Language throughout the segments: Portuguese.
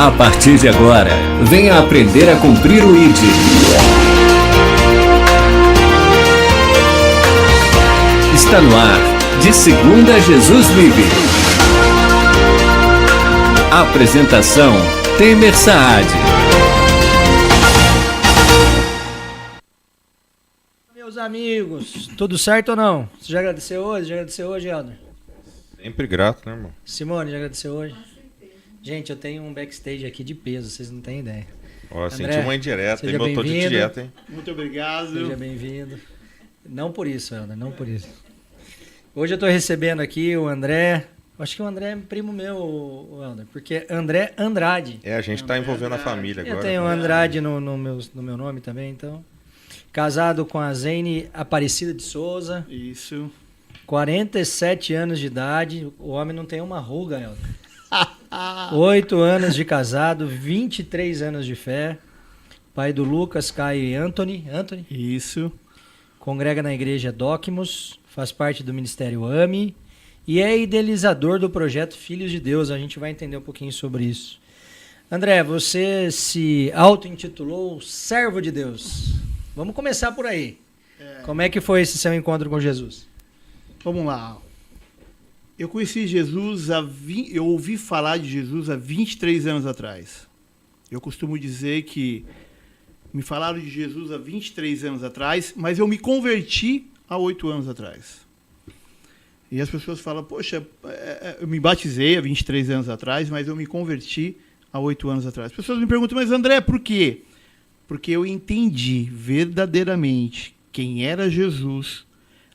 A partir de agora, venha aprender a cumprir o ID. Está no ar. De segunda, Jesus vive. Apresentação: Temer Saad. Meus amigos, tudo certo ou não? Você já agradeceu hoje? Já agradeceu hoje, Helder? Sempre grato, né, irmão? Simone, já agradeceu hoje? Gente, eu tenho um backstage aqui de peso, vocês não têm ideia. Ó, André, senti uma indireta, hein? seja Eu tô de bem-vindo. dieta, hein? Muito obrigado. Seja bem-vindo. Não por isso, Helder, não por isso. Hoje eu tô recebendo aqui o André. Acho que o André é primo meu, Helder, porque André Andrade. É, a gente tá envolvendo a família agora. Eu tenho Andrade no meu nome também, então. Casado com a Zene Aparecida de Souza. Isso. 47 anos de idade. O homem não tem uma ruga, Helder. 8 anos de casado, 23 anos de fé. Pai do Lucas, Caio e Anthony. Isso. Congrega na igreja Docmos. Faz parte do Ministério AME. E é idealizador do projeto Filhos de Deus. A gente vai entender um pouquinho sobre isso. André, você se auto-intitulou servo de Deus. Vamos começar por aí. Como é que foi esse seu encontro com Jesus? Vamos lá. Eu conheci Jesus, eu ouvi falar de Jesus há 23 anos atrás. Eu costumo dizer que me falaram de Jesus há 23 anos atrás, mas eu me converti há 8 anos atrás. E as pessoas falam, poxa, eu me batizei há 23 anos atrás, mas eu me converti há 8 anos atrás. As pessoas me perguntam, mas André, por quê? Porque eu entendi verdadeiramente quem era Jesus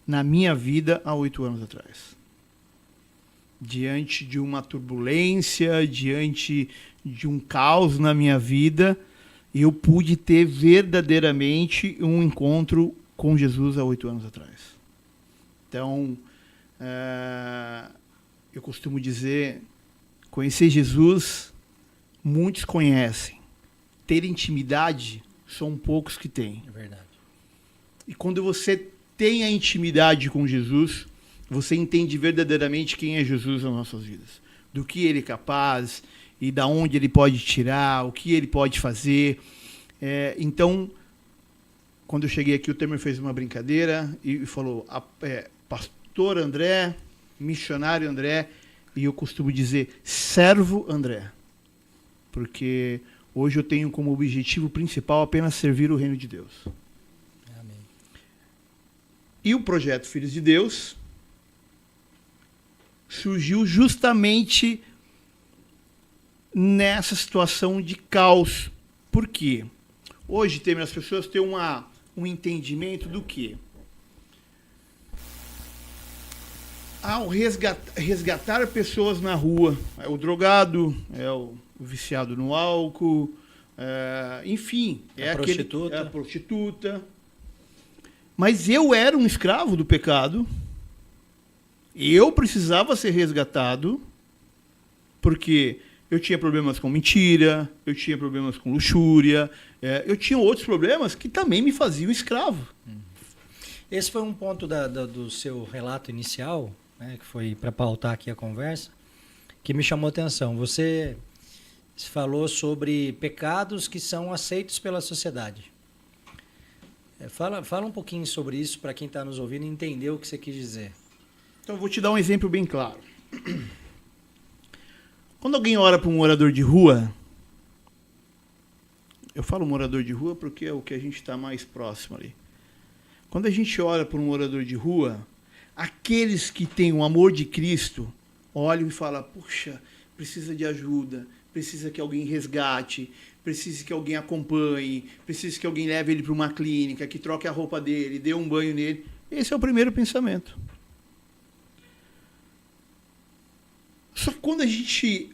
na minha vida há 8 anos atrás. Diante de uma turbulência, diante de um caos na minha vida, eu pude ter verdadeiramente um encontro com Jesus há 8 anos atrás. Então, eu costumo dizer, conhecer Jesus, muitos conhecem. Ter intimidade, são poucos que têm. É verdade. E quando você tem a intimidade com Jesus, você entende verdadeiramente quem é Jesus nas nossas vidas. Do que ele é capaz e da onde ele pode tirar, o que ele pode fazer. Então, quando eu cheguei aqui, o Temer fez uma brincadeira e falou, pastor André, missionário André, e eu costumo dizer, servo André. Porque hoje eu tenho como objetivo principal apenas servir o reino de Deus. Amém. E o projeto Filhos de Deus surgiu justamente nessa situação de caos. Por quê? Hoje, Temer, as pessoas têm um entendimento do quê? Ao resgatar pessoas na rua, é o drogado, é o viciado no álcool, enfim, é a prostituta. Mas eu era um escravo do pecado, eu precisava ser resgatado, porque eu tinha problemas com mentira, eu tinha problemas com luxúria, eu tinha outros problemas que também me faziam escravo. Esse foi um ponto do seu relato inicial, né, que foi para pautar aqui a conversa, que me chamou a atenção. Você falou sobre pecados que são aceitos pela sociedade. Fala um pouquinho sobre isso para quem está nos ouvindo entender o que você quis dizer. Então, eu vou te dar um exemplo bem claro. Quando alguém ora para um morador de rua, eu falo morador de rua porque é o que a gente está mais próximo ali. Quando a gente ora para um morador de rua, aqueles que têm o amor de Cristo olham e falam, puxa, precisa de ajuda, precisa que alguém resgate, precisa que alguém acompanhe, precisa que alguém leve ele para uma clínica, que troque a roupa dele, dê um banho nele. Esse é o primeiro pensamento. Só que quando a gente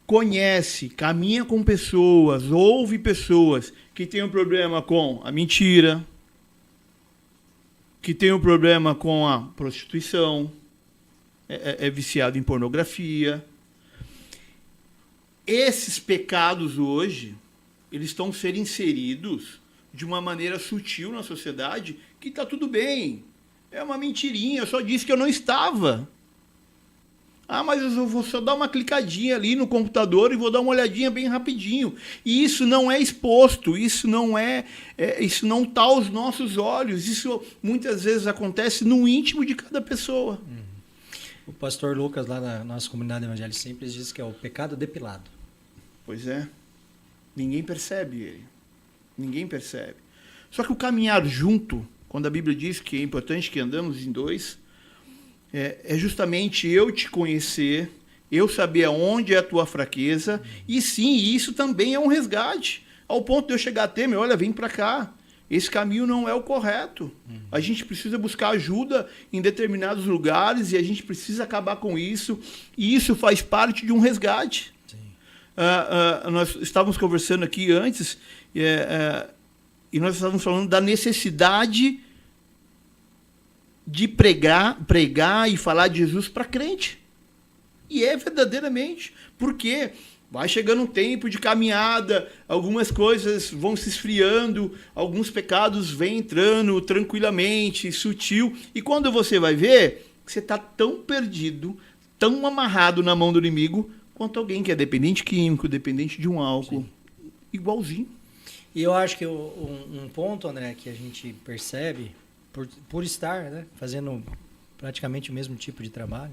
conhece, caminha com pessoas, ouve pessoas que têm um problema com a mentira, que tem um problema com a prostituição, é viciado em pornografia. Esses pecados hoje, eles estão sendo inseridos de uma maneira sutil na sociedade, que está tudo bem. É uma mentirinha, eu só disse que eu não estava. Ah, mas eu vou só dar uma clicadinha ali no computador e vou dar uma olhadinha bem rapidinho. E isso não é exposto, isso não isso não está aos nossos olhos. Isso muitas vezes acontece no íntimo de cada pessoa. O pastor Lucas, lá na nossa comunidade evangélica, sempre diz que é o pecado depilado. Pois é. Ninguém percebe ele. Ninguém percebe. Só que o caminhar junto, quando a Bíblia diz que é importante que andamos em dois, é justamente eu te conhecer, eu saber aonde é a tua fraqueza, e sim, isso também é um resgate, ao ponto de eu chegar a Temer, olha, vem para cá, esse caminho não é o correto. A gente precisa buscar ajuda em determinados lugares e a gente precisa acabar com isso, e isso faz parte de um resgate. Nós estávamos conversando aqui antes, e nós estávamos falando da necessidade de pregar e falar de Jesus para crente. E é verdadeiramente. Porque vai chegando um tempo de caminhada, algumas coisas vão se esfriando, alguns pecados vêm entrando tranquilamente, sutil. E quando você vai ver, você está tão perdido, tão amarrado na mão do inimigo, quanto alguém que é dependente químico, dependente de um álcool. Sim. Igualzinho. E eu acho que um ponto, André, que a gente percebe, por estar, né, fazendo praticamente o mesmo tipo de trabalho,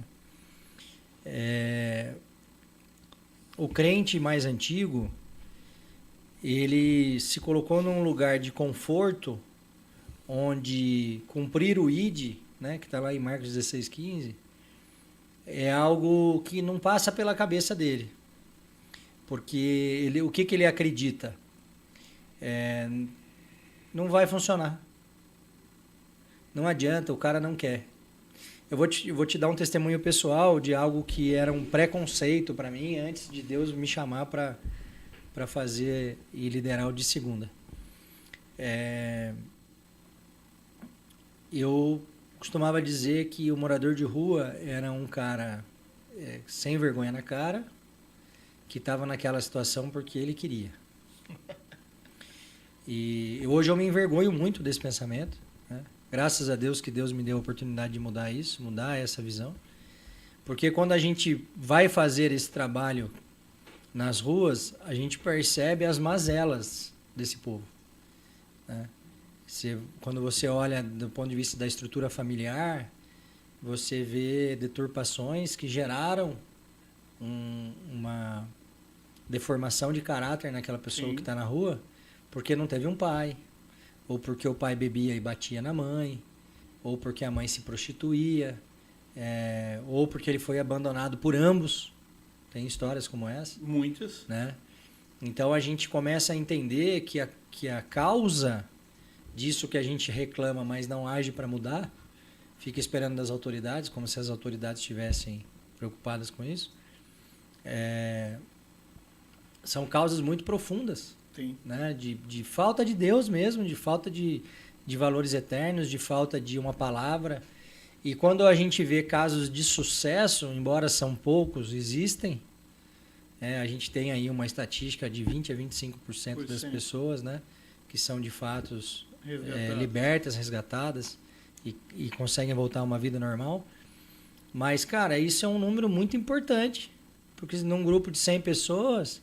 o crente mais antigo, ele se colocou num lugar de conforto, onde cumprir o ID, né, que está lá em Marcos 16:15, é algo que não passa pela cabeça dele. Porque o que ele acredita? Não vai funcionar. Não adianta, o cara não quer. Eu vou te dar um testemunho pessoal de algo que era um preconceito para mim antes de Deus me chamar para fazer e liderar o de segunda. Eu costumava dizer que o morador de rua era um cara sem vergonha na cara, que estava naquela situação porque ele queria. E hoje eu me envergonho muito desse pensamento, né? Graças a Deus que Deus me deu a oportunidade de mudar isso, mudar essa visão. Porque quando a gente vai fazer esse trabalho nas ruas, a gente percebe as mazelas desse povo, né? Quando você olha do ponto de vista da estrutura familiar, você vê deturpações que geraram uma deformação de caráter naquela pessoa Sim. que está na rua, porque não teve um pai, ou porque o pai bebia e batia na mãe, ou porque a mãe se prostituía, ou porque ele foi abandonado por ambos. Tem histórias como essa. Muitas. Né? Então a gente começa a entender que a causa disso que a gente reclama, mas não age para mudar, fica esperando das autoridades, como se as autoridades estivessem preocupadas com isso. São causas muito profundas. Sim. Né? De falta de Deus mesmo, de falta de valores eternos, de falta de uma palavra. E quando a gente vê casos de sucesso, embora são poucos, existem, a gente tem aí uma estatística de 20% a 25% das pessoas, né, que são de fato libertas, resgatadas e conseguem voltar a uma vida normal. Mas, cara, isso é um número muito importante, porque num grupo de 100 pessoas,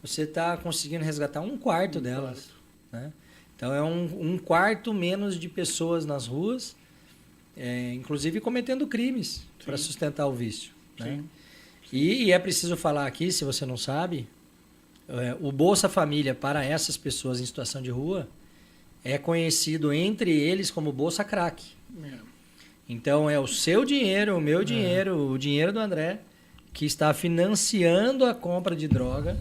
você está conseguindo resgatar um quarto delas. Né? Então, é um quarto menos de pessoas nas ruas, inclusive cometendo crimes para sustentar o vício. Né? E é preciso falar aqui, se você não sabe, o Bolsa Família para essas pessoas em situação de rua é conhecido entre eles como Bolsa Crack. Então, é o seu dinheiro, o meu dinheiro, o dinheiro do André, que está financiando a compra de droga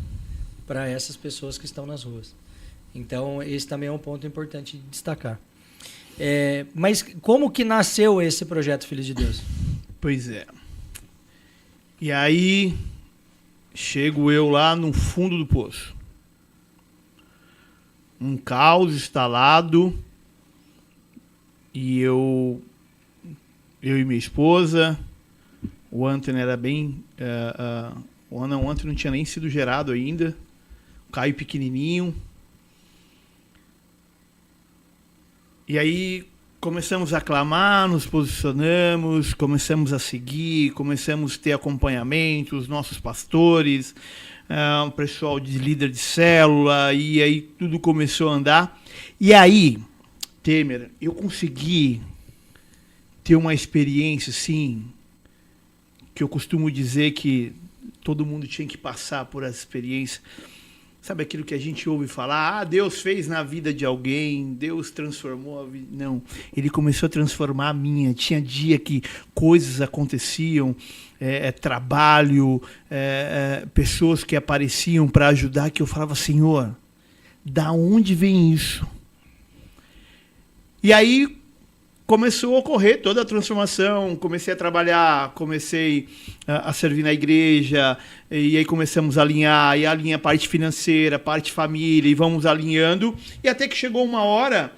para essas pessoas que estão nas ruas. Então, esse também é um ponto importante de destacar. Mas como que nasceu esse projeto Filhos de Deus? Pois é. E aí, chego eu lá no fundo do poço. Um caos instalado. E eu e minha esposa, o Anthony era bem... o Anthony não tinha nem sido gerado ainda. O Caio pequenininho. E aí começamos a clamar, nos posicionamos, começamos a seguir, começamos a ter acompanhamento, os nossos pastores, o pessoal de líder de célula, e aí tudo começou a andar. E aí, Temer, eu consegui ter uma experiência, assim, que eu costumo dizer que todo mundo tinha que passar por essa experiência. Sabe aquilo que a gente ouve falar? Deus fez na vida de alguém, Deus transformou a vida. Não, ele começou a transformar a minha. Tinha dia que coisas aconteciam, trabalho, pessoas que apareciam para ajudar, que eu falava, Senhor, da onde vem isso? E aí começou a ocorrer toda a transformação, comecei a trabalhar, comecei a servir na igreja, e aí começamos a alinhar, e alinha a parte financeira, a parte família, e vamos alinhando, e até que chegou uma hora,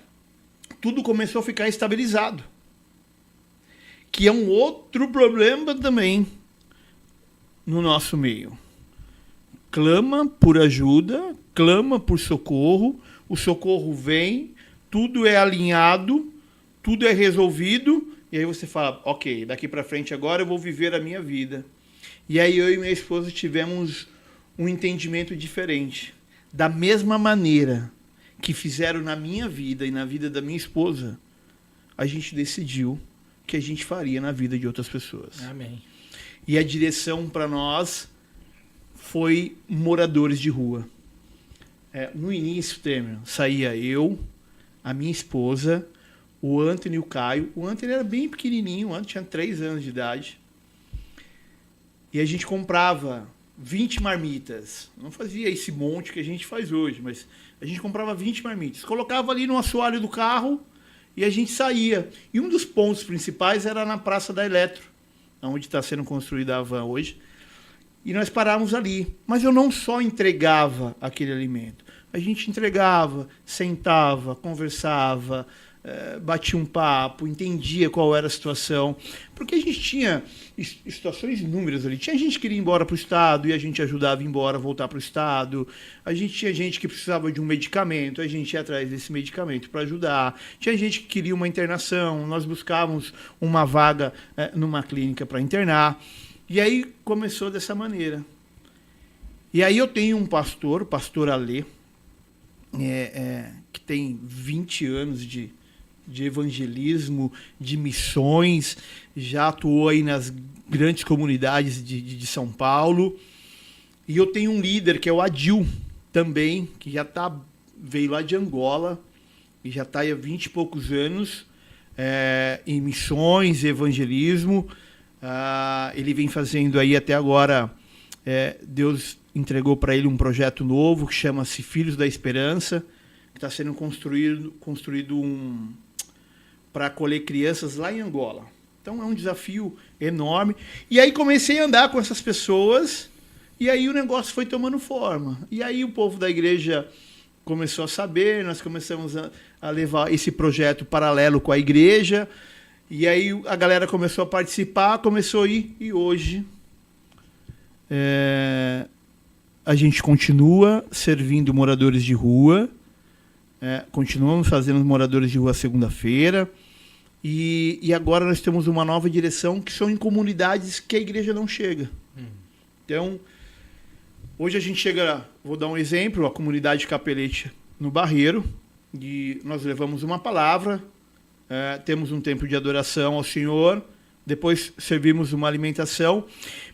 tudo começou a ficar estabilizado. Que é um outro problema também no nosso meio. Clama por ajuda, clama por socorro, o socorro vem, tudo é alinhado, tudo é resolvido, e aí você fala, ok, daqui para frente agora eu vou viver a minha vida. E aí eu e minha esposa tivemos um entendimento diferente. Da mesma maneira que fizeram na minha vida e na vida da minha esposa, a gente decidiu que a gente faria na vida de outras pessoas. Amém. E a direção para nós foi moradores de rua. No início, Temer, saía eu, a minha esposa, o Anthony e o Caio. O Anthony era bem pequenininho, o Anthony tinha 3 anos de idade. E a gente comprava 20 marmitas. Não fazia esse monte que a gente faz hoje, mas a gente comprava 20 marmitas. Colocava ali no assoalho do carro e a gente saía. E um dos pontos principais era na Praça da Eletro, onde está sendo construída a van hoje. E nós parávamos ali. Mas eu não só entregava aquele alimento. A gente entregava, sentava, conversava, batia um papo, entendia qual era a situação, porque a gente tinha situações inúmeras ali. Tinha gente que queria ir embora para o estado e a gente ajudava a ir embora, voltar para o estado. A gente tinha gente que precisava de um medicamento, a gente ia atrás desse medicamento para ajudar. Tinha gente que queria uma internação, nós buscávamos uma vaga numa clínica para internar. E aí começou dessa maneira. E aí eu tenho um pastor, o pastor Alê, que tem 20 anos de evangelismo, de missões, já atuou aí nas grandes comunidades de São Paulo. E eu tenho um líder que é o Adil também, que veio lá de Angola e já está há 20 e poucos anos em missões, evangelismo. Ele vem fazendo aí até agora, Deus entregou para ele um projeto novo que chama-se Filhos da Esperança, que está sendo construído para acolher crianças lá em Angola. Então é um desafio enorme. E aí comecei a andar com essas pessoas, e aí o negócio foi tomando forma. E aí o povo da igreja começou a saber, nós começamos a levar esse projeto paralelo com a igreja, e aí a galera começou a participar, começou a ir, e hoje a gente continua servindo moradores de rua, continuamos fazendo moradores de rua segunda-feira, e agora nós temos uma nova direção, que são em comunidades que a igreja não chega. Então, hoje a gente chega, vou dar um exemplo, a comunidade Capelete no Barreiro, e nós levamos uma palavra, temos um tempo de adoração ao Senhor, depois servimos uma alimentação,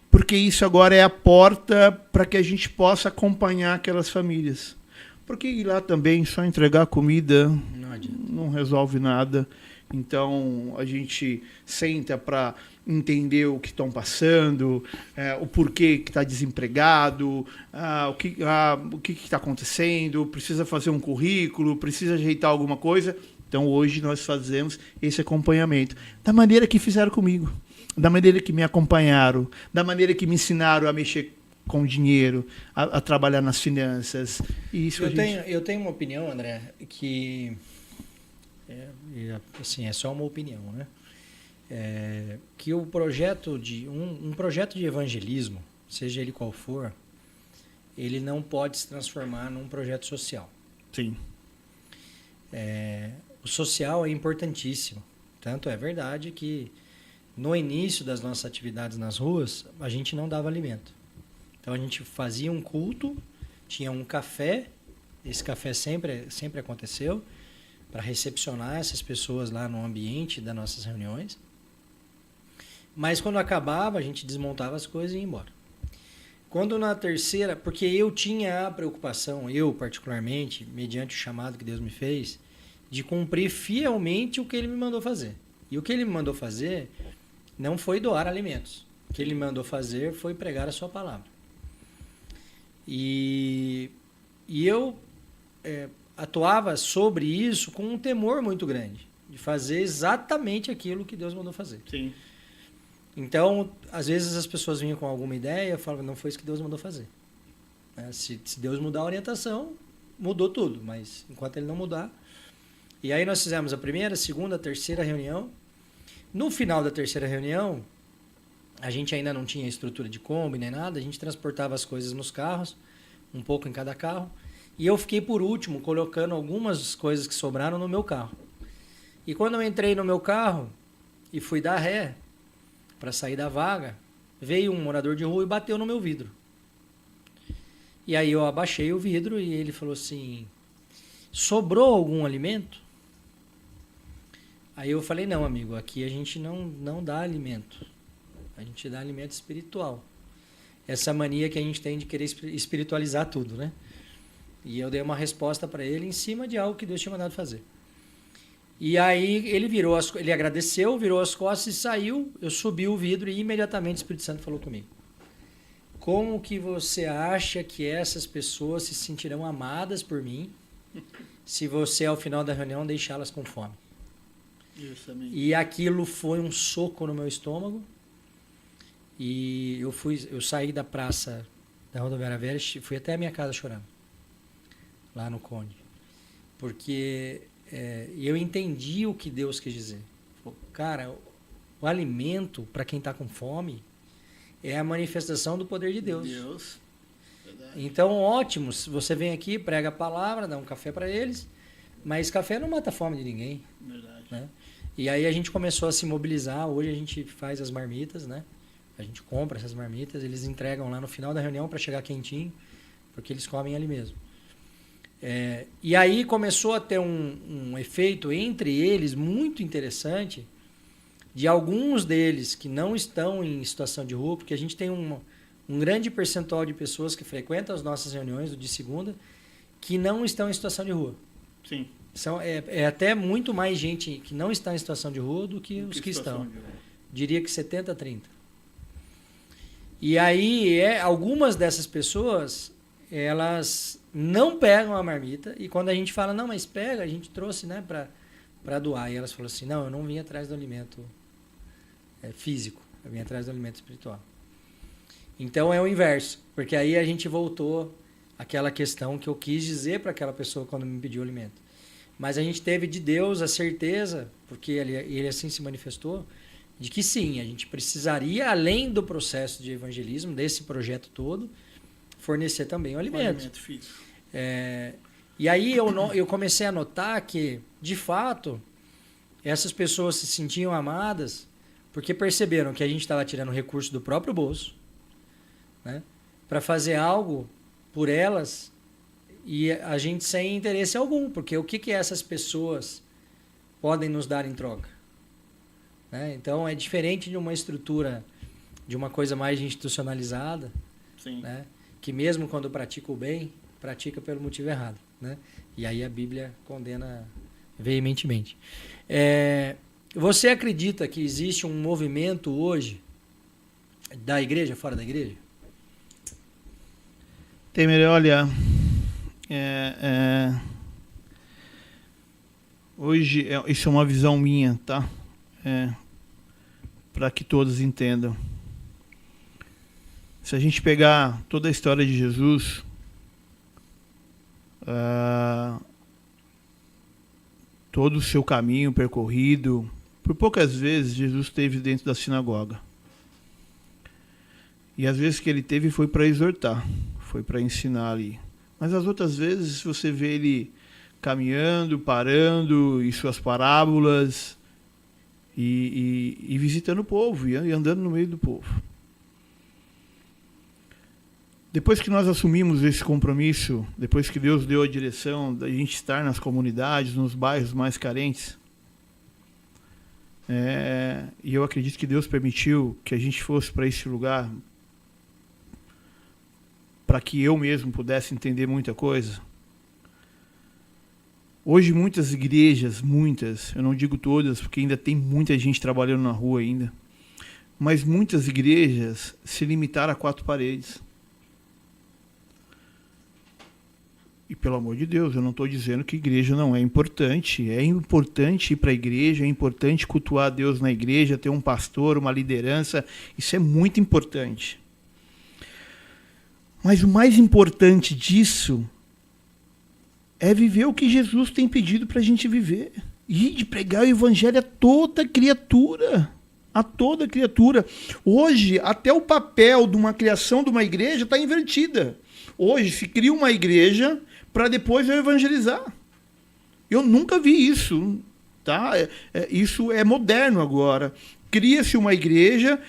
porque isso agora é a porta para que a gente possa acompanhar aquelas famílias. Porque ir lá também, só entregar comida, não resolve nada. Então, a gente senta para entender o que estão passando, o porquê que está desempregado, o que está acontecendo, precisa fazer um currículo, precisa ajeitar alguma coisa. Então, hoje nós fazemos esse acompanhamento. Da maneira que fizeram comigo, da maneira que me acompanharam, da maneira que me ensinaram a mexer com dinheiro, a trabalhar nas finanças. E isso eu tenho uma opinião, André, que assim, é só uma opinião, né? Que o projeto um projeto de evangelismo, seja ele qual for, ele não pode se transformar num projeto social. Sim. O o social é importantíssimo. Tanto é verdade que no início das nossas atividades nas ruas, a gente não dava alimento. Então a gente fazia um culto, tinha um café, esse café sempre aconteceu, para recepcionar essas pessoas lá no ambiente das nossas reuniões. Mas quando acabava, a gente desmontava as coisas e ia embora. Quando na terceira, porque eu tinha a preocupação, eu particularmente, mediante o chamado que Deus me fez, de cumprir fielmente o que Ele me mandou fazer. E o que Ele me mandou fazer não foi doar alimentos. O que Ele me mandou fazer foi pregar a sua palavra. E eu atuava sobre isso com um temor muito grande, de fazer exatamente aquilo que Deus mandou fazer. Sim. Então, às vezes as pessoas vinham com alguma ideia, eu falava, não foi isso que Deus mandou fazer. Se Deus mudar a orientação, mudou tudo, mas enquanto Ele não mudar... E aí nós fizemos a primeira, segunda, terceira reunião. No final da terceira reunião, a gente ainda não tinha estrutura de Kombi nem nada, a gente transportava as coisas nos carros, um pouco em cada carro, e eu fiquei por último colocando algumas coisas que sobraram no meu carro. E quando eu entrei no meu carro e fui dar ré para sair da vaga, veio um morador de rua e bateu no meu vidro. E aí eu abaixei o vidro e ele falou assim, sobrou algum alimento? Aí eu falei, não, amigo, aqui a gente não dá alimento. A gente dá alimento espiritual. Essa mania que a gente tem de querer espiritualizar tudo, né? E eu dei uma resposta para ele em cima de algo que Deus tinha mandado fazer. E aí ele agradeceu, virou as costas e saiu. Eu subi o vidro e imediatamente o Espírito Santo falou comigo. Como que você acha que essas pessoas se sentirão amadas por mim se você, ao final da reunião, deixá-las com fome? Justamente. E aquilo foi um soco no meu estômago. E eu saí da praça da Rodoviária Velha e fui até a minha casa chorando. Lá no Conde. Porque eu entendi o que Deus quis dizer. Cara, o alimento para quem está com fome é a manifestação do poder de Deus. Então, ótimo, se você vem aqui, prega a palavra, dá um café para eles, mas café não mata a fome de ninguém. Verdade. Né? E aí a gente começou a se mobilizar. Hoje a gente faz as marmitas, né? A gente compra essas marmitas, eles entregam lá no final da reunião para chegar quentinho, porque eles comem ali mesmo. E aí começou a ter um efeito entre eles muito interessante, de alguns deles que não estão em situação de rua, porque a gente tem um grande percentual de pessoas que frequentam as nossas reuniões de segunda, que não estão em situação de rua. Sim. Até muito mais gente que não está em situação de rua do que os que estão. Diria que 70-30. E aí, algumas dessas pessoas, elas não pegam a marmita, e quando a gente fala, não, mas pega, a gente trouxe, né, para doar. E elas falam assim, não, eu não vim atrás do alimento físico, eu vim atrás do alimento espiritual. Então é o inverso, porque aí a gente voltou àquela questão que eu quis dizer para aquela pessoa quando me pediu alimento. Mas a gente teve de Deus a certeza, porque ele assim se manifestou, de que sim, a gente precisaria, além do processo de evangelismo, desse projeto todo, fornecer também o alimento. O alimento físico. E aí eu comecei a notar que, de fato, essas pessoas se sentiam amadas porque perceberam que a gente estava tirando recurso do próprio bolso, né, para fazer algo por elas, e a gente sem interesse algum, porque o que essas pessoas podem nos dar em troca? Né? Então é diferente de uma estrutura, de uma coisa mais institucionalizada, Sim. Né, que mesmo quando pratica o bem, pratica pelo motivo errado. Né? E aí a Bíblia condena veementemente. Você acredita que existe um movimento hoje da igreja, fora da igreja? Temer, olha, hoje, isso é uma visão minha, tá? Para que todos entendam. Se a gente pegar toda a história de Jesus, todo o seu caminho percorrido, por poucas vezes Jesus esteve dentro da sinagoga. E as vezes que ele teve foi para exortar, foi para ensinar ali. Mas as outras vezes você vê ele caminhando, parando em suas parábolas e visitando o povo e andando no meio do povo. Depois que nós assumimos esse compromisso, depois que Deus deu a direção da gente estar nas comunidades, nos bairros mais carentes, e eu acredito que Deus permitiu que a gente fosse para esse lugar para que eu mesmo pudesse entender muita coisa. Hoje muitas igrejas, eu não digo todas, porque ainda tem muita gente trabalhando na rua ainda, mas muitas igrejas se limitaram a 4 paredes. E pelo amor de Deus, eu não estou dizendo que igreja não é importante ir para a igreja, é importante cultuar a Deus na igreja, ter um pastor, uma liderança, isso é muito importante. Mas o mais importante disso é viver o que Jesus tem pedido para a gente viver. E de pregar o evangelho a toda criatura. A toda criatura. Hoje, até o papel de uma criação de uma igreja está invertida. Hoje se cria uma igreja para depois eu evangelizar. Eu nunca vi isso. Tá? Isso é moderno agora. Cria-se uma igreja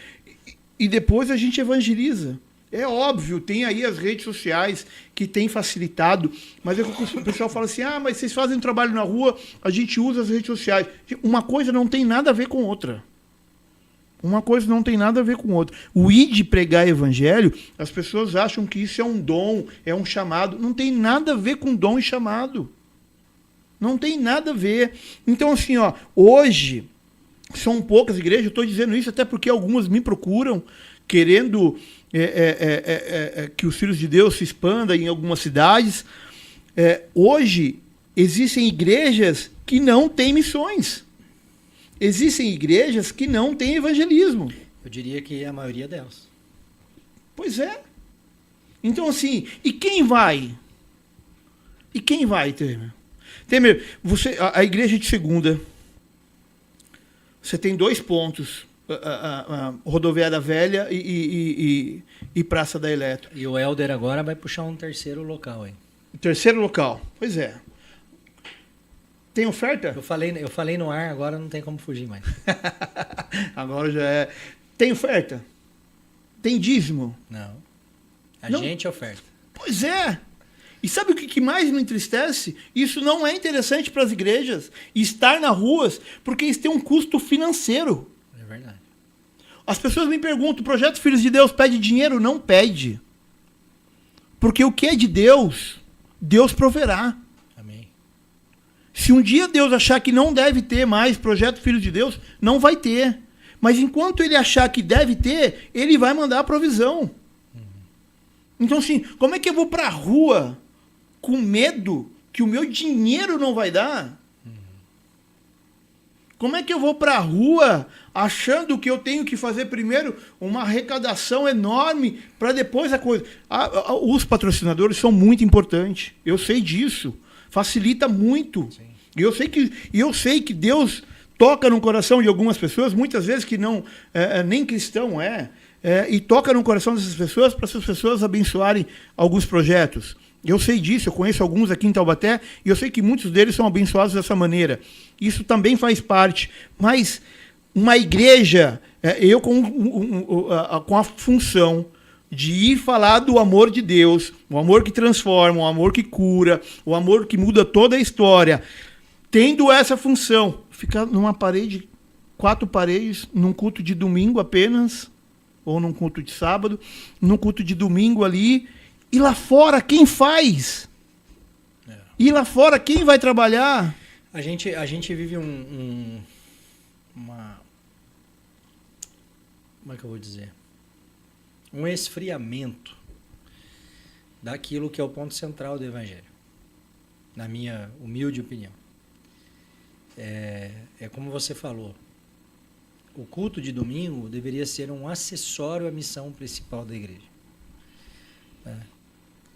e depois a gente evangeliza. É óbvio, tem aí as redes sociais que têm facilitado, mas o pessoal fala assim, mas vocês fazem trabalho na rua, a gente usa as redes sociais. Uma coisa não tem nada a ver com outra. Uma coisa não tem nada a ver com outra. O ir de pregar evangelho, as pessoas acham que isso é um dom, é um chamado. Não tem nada a ver com dom e chamado. Não tem nada a ver. Então, assim, hoje são poucas igrejas, eu estou dizendo isso até porque algumas me procuram, querendo que os filhos de Deus se expandam em algumas cidades. Hoje existem igrejas que não têm missões. Existem igrejas que não têm evangelismo. Eu diria que é a maioria delas. Pois é. Então, assim, e quem vai? E quem vai, Temer? Temer, a igreja de segunda, você tem 2 pontos. Rodoviária Velha e Praça da Eletro. E o Helder agora vai puxar um terceiro local aí. Terceiro local, pois é. Tem oferta? Eu falei no ar, agora não tem como fugir mais. Agora já é. Tem oferta? Tem dízimo? Não. Não? Gente oferta. Pois é. E sabe o que mais me entristece? Isso não é interessante para as igrejas estar nas ruas, porque isso tem um custo financeiro. É verdade. As pessoas me perguntam, o Projeto Filhos de Deus pede dinheiro? Não pede. Porque o que é de Deus, Deus proverá. Amém. Se um dia Deus achar que não deve ter mais Projeto Filhos de Deus, não vai ter. Mas enquanto ele achar que deve ter, ele vai mandar a provisão. Então, assim, como é que eu vou para a rua com medo que o meu dinheiro não vai dar? Como é que eu vou para a rua achando que eu tenho que fazer primeiro uma arrecadação enorme para depois a coisa? Os patrocinadores são muito importantes. Eu sei disso. Facilita muito. Sim. E eu sei que Deus toca no coração de algumas pessoas, muitas vezes que não nem cristão e toca no coração dessas pessoas para essas pessoas abençoarem alguns projetos. Eu sei disso, eu conheço alguns aqui em Taubaté e eu sei que muitos deles são abençoados dessa maneira. Isso também faz parte. Mas uma igreja, eu com a função de ir falar do amor de Deus, o amor que transforma, o amor que cura, o amor que muda toda a história, tendo essa função, ficar numa parede, 4 paredes, num culto de domingo apenas, ou num culto de sábado, num culto de domingo ali, e lá fora quem faz? E lá fora quem vai trabalhar? A gente vive uma... Como é que eu vou dizer? Um esfriamento daquilo que é o ponto central do Evangelho, na minha humilde opinião. É como você falou, o culto de domingo deveria ser um acessório à missão principal da igreja.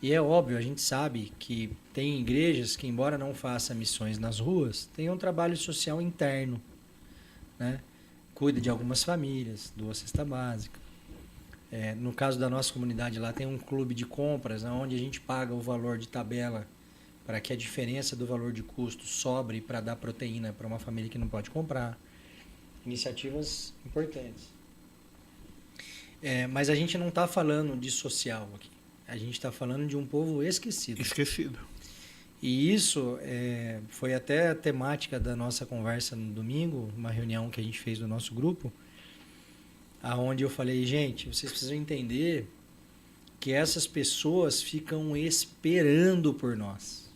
E é óbvio, a gente sabe que tem igrejas que, embora não façam missões nas ruas, tem um trabalho social interno, né? Cuida de algumas famílias, doa cesta básica. No caso da nossa comunidade lá, tem um clube de compras, onde a gente paga o valor de tabela para que a diferença do valor de custo sobre para dar proteína para uma família que não pode comprar. Iniciativas importantes. Mas a gente não está falando de social aqui. A gente está falando de um povo esquecido. Esquecido. E isso foi até a temática da nossa conversa no domingo, uma reunião que a gente fez no nosso grupo, aonde eu falei, gente, vocês precisam entender que essas pessoas ficam esperando por nós.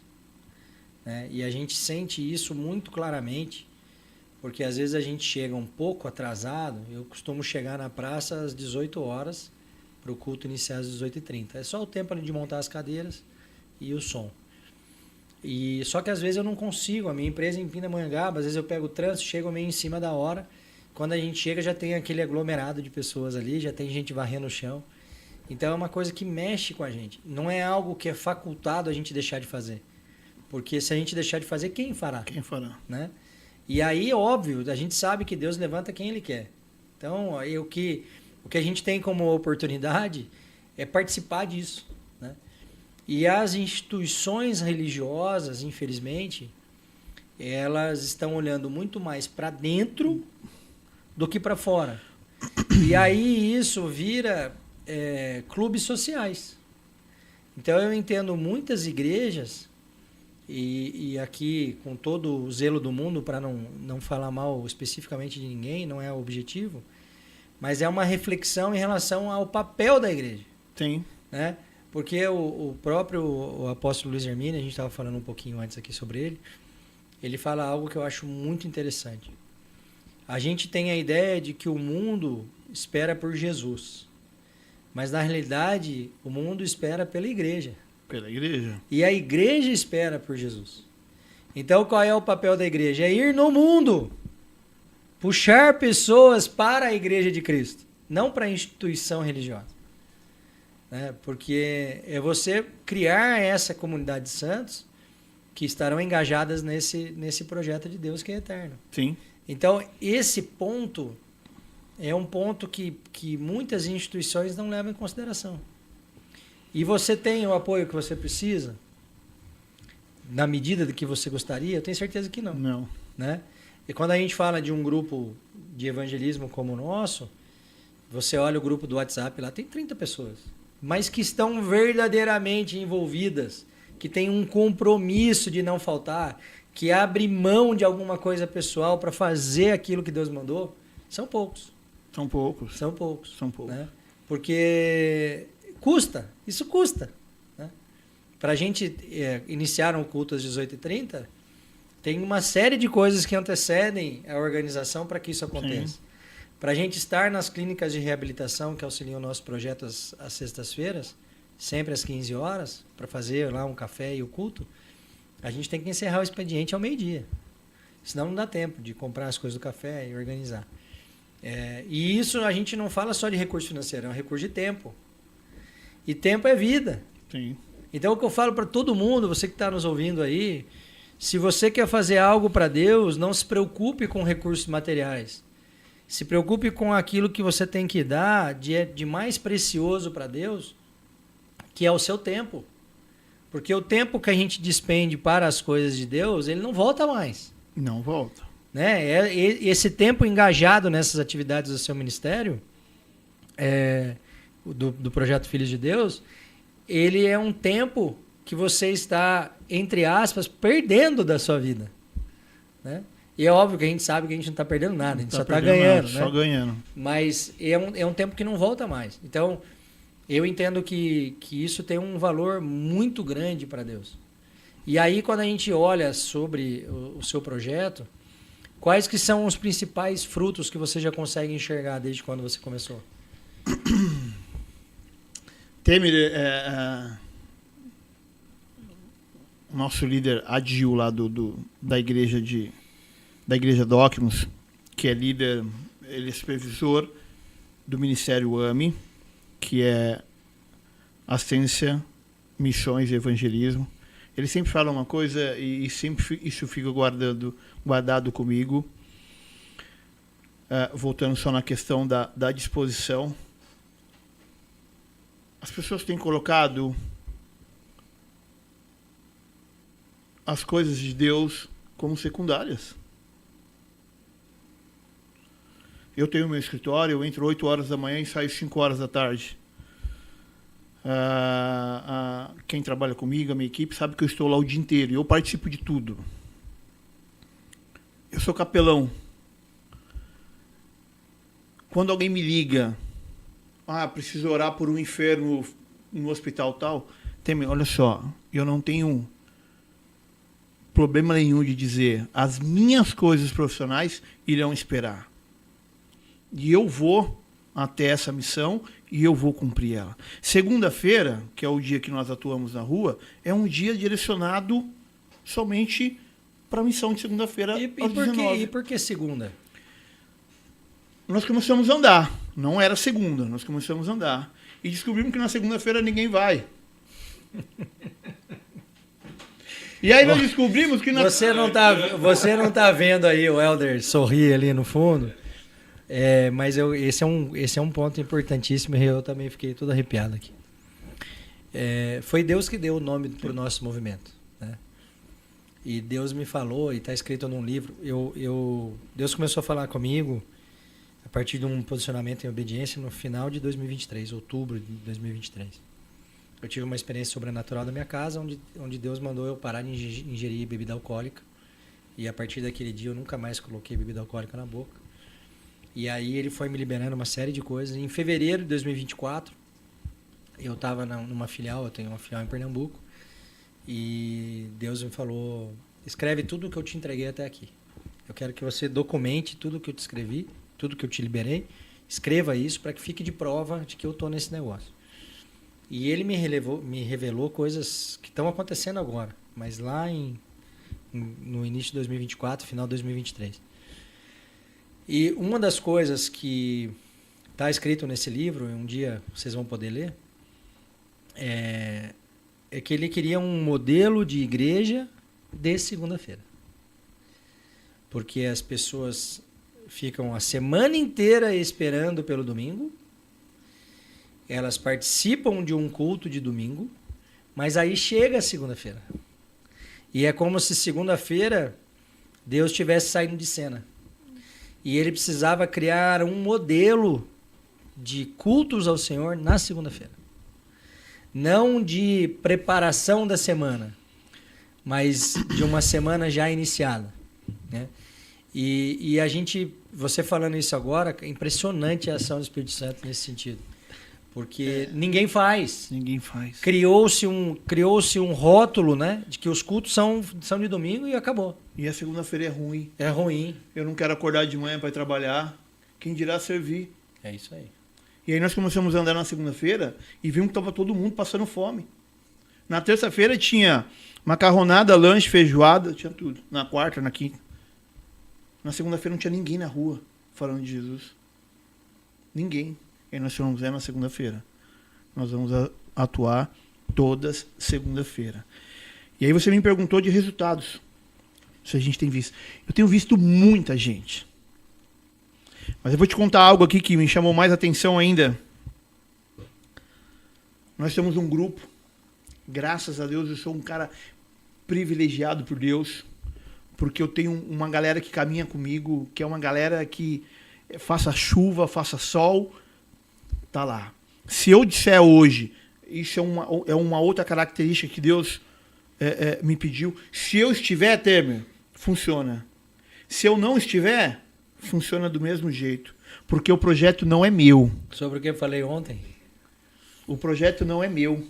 Né? E a gente sente isso muito claramente, porque às vezes a gente chega um pouco atrasado. Eu costumo chegar na praça às 18 horas, para o culto iniciar às 18h30. É só o tempo ali de montar as cadeiras e o som. Só que às vezes eu não consigo. A minha empresa é em Pindamonhangaba, às vezes eu pego o trânsito, chego meio em cima da hora. Quando a gente chega, já tem aquele aglomerado de pessoas ali, já tem gente varrendo o chão. Então é uma coisa que mexe com a gente. Não é algo que é facultado a gente deixar de fazer. Porque se a gente deixar de fazer, quem fará? Quem fará? Né? E aí, óbvio, a gente sabe que Deus levanta quem Ele quer. Então, aí, o que a gente tem como oportunidade é participar disso. Né? E as instituições religiosas, infelizmente, elas estão olhando muito mais para dentro do que para fora. E aí isso vira clubes sociais. Então eu entendo muitas igrejas, e aqui com todo o zelo do mundo, para não falar mal especificamente de ninguém, não é o objetivo, mas é uma reflexão em relação ao papel da igreja. Tem. Né? Porque o próprio apóstolo Luiz Hermínio, a gente estava falando um pouquinho antes aqui sobre ele fala algo que eu acho muito interessante. A gente tem a ideia de que o mundo espera por Jesus, mas na realidade o mundo espera pela igreja. Pela igreja. E a igreja espera por Jesus. Então qual é o papel da igreja? É ir no mundo, puxar pessoas para a igreja de Cristo, não para a instituição religiosa. Né? Porque é você criar essa comunidade de santos que estarão engajadas nesse projeto de Deus que é eterno. Sim. Então, esse ponto é um ponto que muitas instituições não levam em consideração. E você tem o apoio que você precisa? Na medida do que você gostaria? Eu tenho certeza que não. Não. Né? E quando a gente fala de um grupo de evangelismo como o nosso, você olha o grupo do WhatsApp, lá tem 30 pessoas, mas que estão verdadeiramente envolvidas, que tem um compromisso de não faltar, que abre mão de alguma coisa pessoal para fazer aquilo que Deus mandou, são poucos. São poucos. São poucos. São poucos. Né? Porque custa, isso custa. Né? Para a gente iniciar um culto às 18h30, tem uma série de coisas que antecedem a organização para que isso aconteça. Para a gente estar nas clínicas de reabilitação que auxiliam o nosso projeto às sextas-feiras, sempre às 15 horas, para fazer lá um café e o culto, a gente tem que encerrar o expediente ao meio-dia. Senão não dá tempo de comprar as coisas do café e organizar. E isso a gente não fala só de recurso financeiro, é um recurso de tempo. E tempo é vida. Sim. Então o que eu falo para todo mundo, você que está nos ouvindo aí, se você quer fazer algo para Deus, não se preocupe com recursos materiais. Se preocupe com aquilo que você tem que dar de mais precioso para Deus, que é o seu tempo. Porque o tempo que a gente despende para as coisas de Deus, ele não volta mais. Não volta. Né? Esse tempo engajado nessas atividades do seu ministério, do Projeto Filhos de Deus, ele é um tempo que você está, entre aspas, perdendo da sua vida. Né? E é óbvio que a gente sabe que a gente não está perdendo nada, a gente só está ganhando. Nada, só ganhando. Mas é um tempo que não volta mais. Então, eu entendo que isso tem um valor muito grande para Deus. E aí, quando a gente olha sobre o seu projeto, quais que são os principais frutos que você já consegue enxergar desde quando você começou? Temer, o nosso líder Adil lá da igreja Docmus, que é líder, ele é supervisor do Ministério AME, que é Assistência, Missões e Evangelismo. Ele sempre fala uma coisa e sempre isso fica guardado comigo. Voltando só na questão da disposição. As pessoas têm colocado as coisas de Deus como secundárias. Eu tenho meu escritório, eu entro 8 horas da manhã e saio 5 horas da tarde. Quem trabalha comigo, a minha equipe, sabe que eu estou lá o dia inteiro e eu participo de tudo. Eu sou capelão. Quando alguém me liga, preciso orar por um enfermo no hospital tal, olha só, eu não tenho problema nenhum de dizer, as minhas coisas profissionais irão esperar. E eu vou até essa missão e eu vou cumprir ela. Segunda-feira, que é o dia que nós atuamos na rua, é um dia direcionado somente para a missão de segunda-feira às 19. E por que segunda? Nós começamos a andar. Não era segunda, nós começamos a andar. E descobrimos que na segunda-feira ninguém vai. E aí nós descobrimos que... Você não tá vendo aí o Helder sorrir ali no fundo, mas esse é um ponto importantíssimo e eu também fiquei todo arrepiado aqui. Foi Deus que deu o nome para o nosso movimento, né? E Deus me falou, e está escrito num livro, Deus começou a falar comigo a partir de um posicionamento em obediência no final de 2023, outubro de 2023. Eu tive uma experiência sobrenatural da minha casa, onde Deus mandou eu parar de ingerir bebida alcoólica. E a partir daquele dia eu nunca mais coloquei bebida alcoólica na boca. E aí ele foi me liberando uma série de coisas. Em fevereiro de 2024, eu estava numa filial, eu tenho uma filial em Pernambuco, e Deus me falou, escreve tudo o que eu te entreguei até aqui. Eu quero que você documente tudo o que eu te escrevi, tudo que eu te liberei, escreva isso para que fique de prova de que eu estou nesse negócio. E ele me revelou coisas que estão acontecendo agora, mas lá no início de 2024, final de 2023. E uma das coisas que está escrito nesse livro, e um dia vocês vão poder ler, é que ele queria um modelo de igreja de segunda-feira. Porque as pessoas ficam a semana inteira esperando pelo domingo, elas participam de um culto de domingo, mas aí chega a segunda-feira. E é como se segunda-feira Deus tivesse saído de cena. E ele precisava criar um modelo de cultos ao Senhor na segunda-feira. Não de preparação da semana, mas de uma semana já iniciada, né? E a gente, você falando isso agora, é impressionante a ação do Espírito Santo nesse sentido. Porque ninguém faz. Ninguém faz. Criou-se um rótulo, né, de que os cultos são de domingo e acabou. E a segunda-feira é ruim. É ruim. Eu não quero acordar de manhã para ir trabalhar. Quem dirá servir? É isso aí. E aí nós começamos a andar na segunda-feira e vimos que estava todo mundo passando fome. Na terça-feira tinha macarronada, lanche, feijoada, tinha tudo. Na quarta, na quinta. Na segunda-feira não tinha ninguém na rua falando de Jesus. Ninguém. E aí nós falamos, na segunda-feira. Nós vamos atuar todas segunda-feira. E aí você me perguntou de resultados. Se a gente tem visto. Eu tenho visto muita gente. Mas eu vou te contar algo aqui que me chamou mais atenção ainda. Nós temos um grupo. Graças a Deus eu sou um cara privilegiado por Deus. Porque eu tenho uma galera que caminha comigo, que é uma galera que faça chuva, faça sol, tá lá. Se eu disser hoje, isso é uma outra característica que Deus me pediu. Se eu estiver, Temer, funciona. Se eu não estiver, funciona do mesmo jeito. Porque o projeto não é meu. Sobre o que eu falei ontem? O projeto não é meu.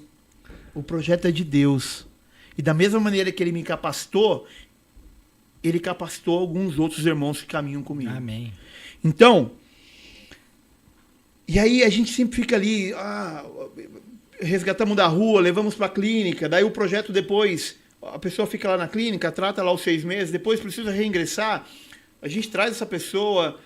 O projeto é de Deus. E da mesma maneira que ele me capacitou, ele capacitou alguns outros irmãos que caminham comigo. Amém. Então, e aí a gente sempre fica ali, resgatamos da rua, levamos para a clínica, daí o projeto depois, a pessoa fica lá na clínica, trata lá os 6 meses, depois precisa reingressar, a gente traz essa pessoa,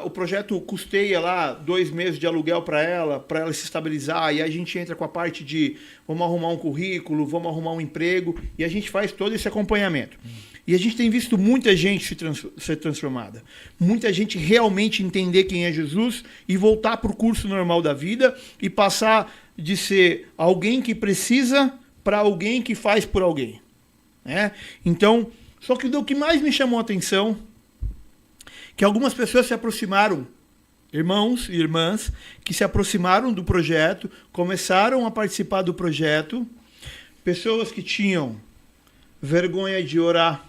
o projeto custeia lá 2 meses de aluguel para ela se estabilizar, e aí a gente entra com a parte de vamos arrumar um currículo, vamos arrumar um emprego, e a gente faz todo esse acompanhamento. E a gente tem visto muita gente ser transformada. Muita gente realmente entender quem é Jesus e voltar para o curso normal da vida e passar de ser alguém que precisa para alguém que faz por alguém. né? Então, só que o que mais me chamou a atenção, que algumas pessoas se aproximaram, irmãos e irmãs, que se aproximaram do projeto, começaram a participar do projeto, pessoas que tinham vergonha de orar,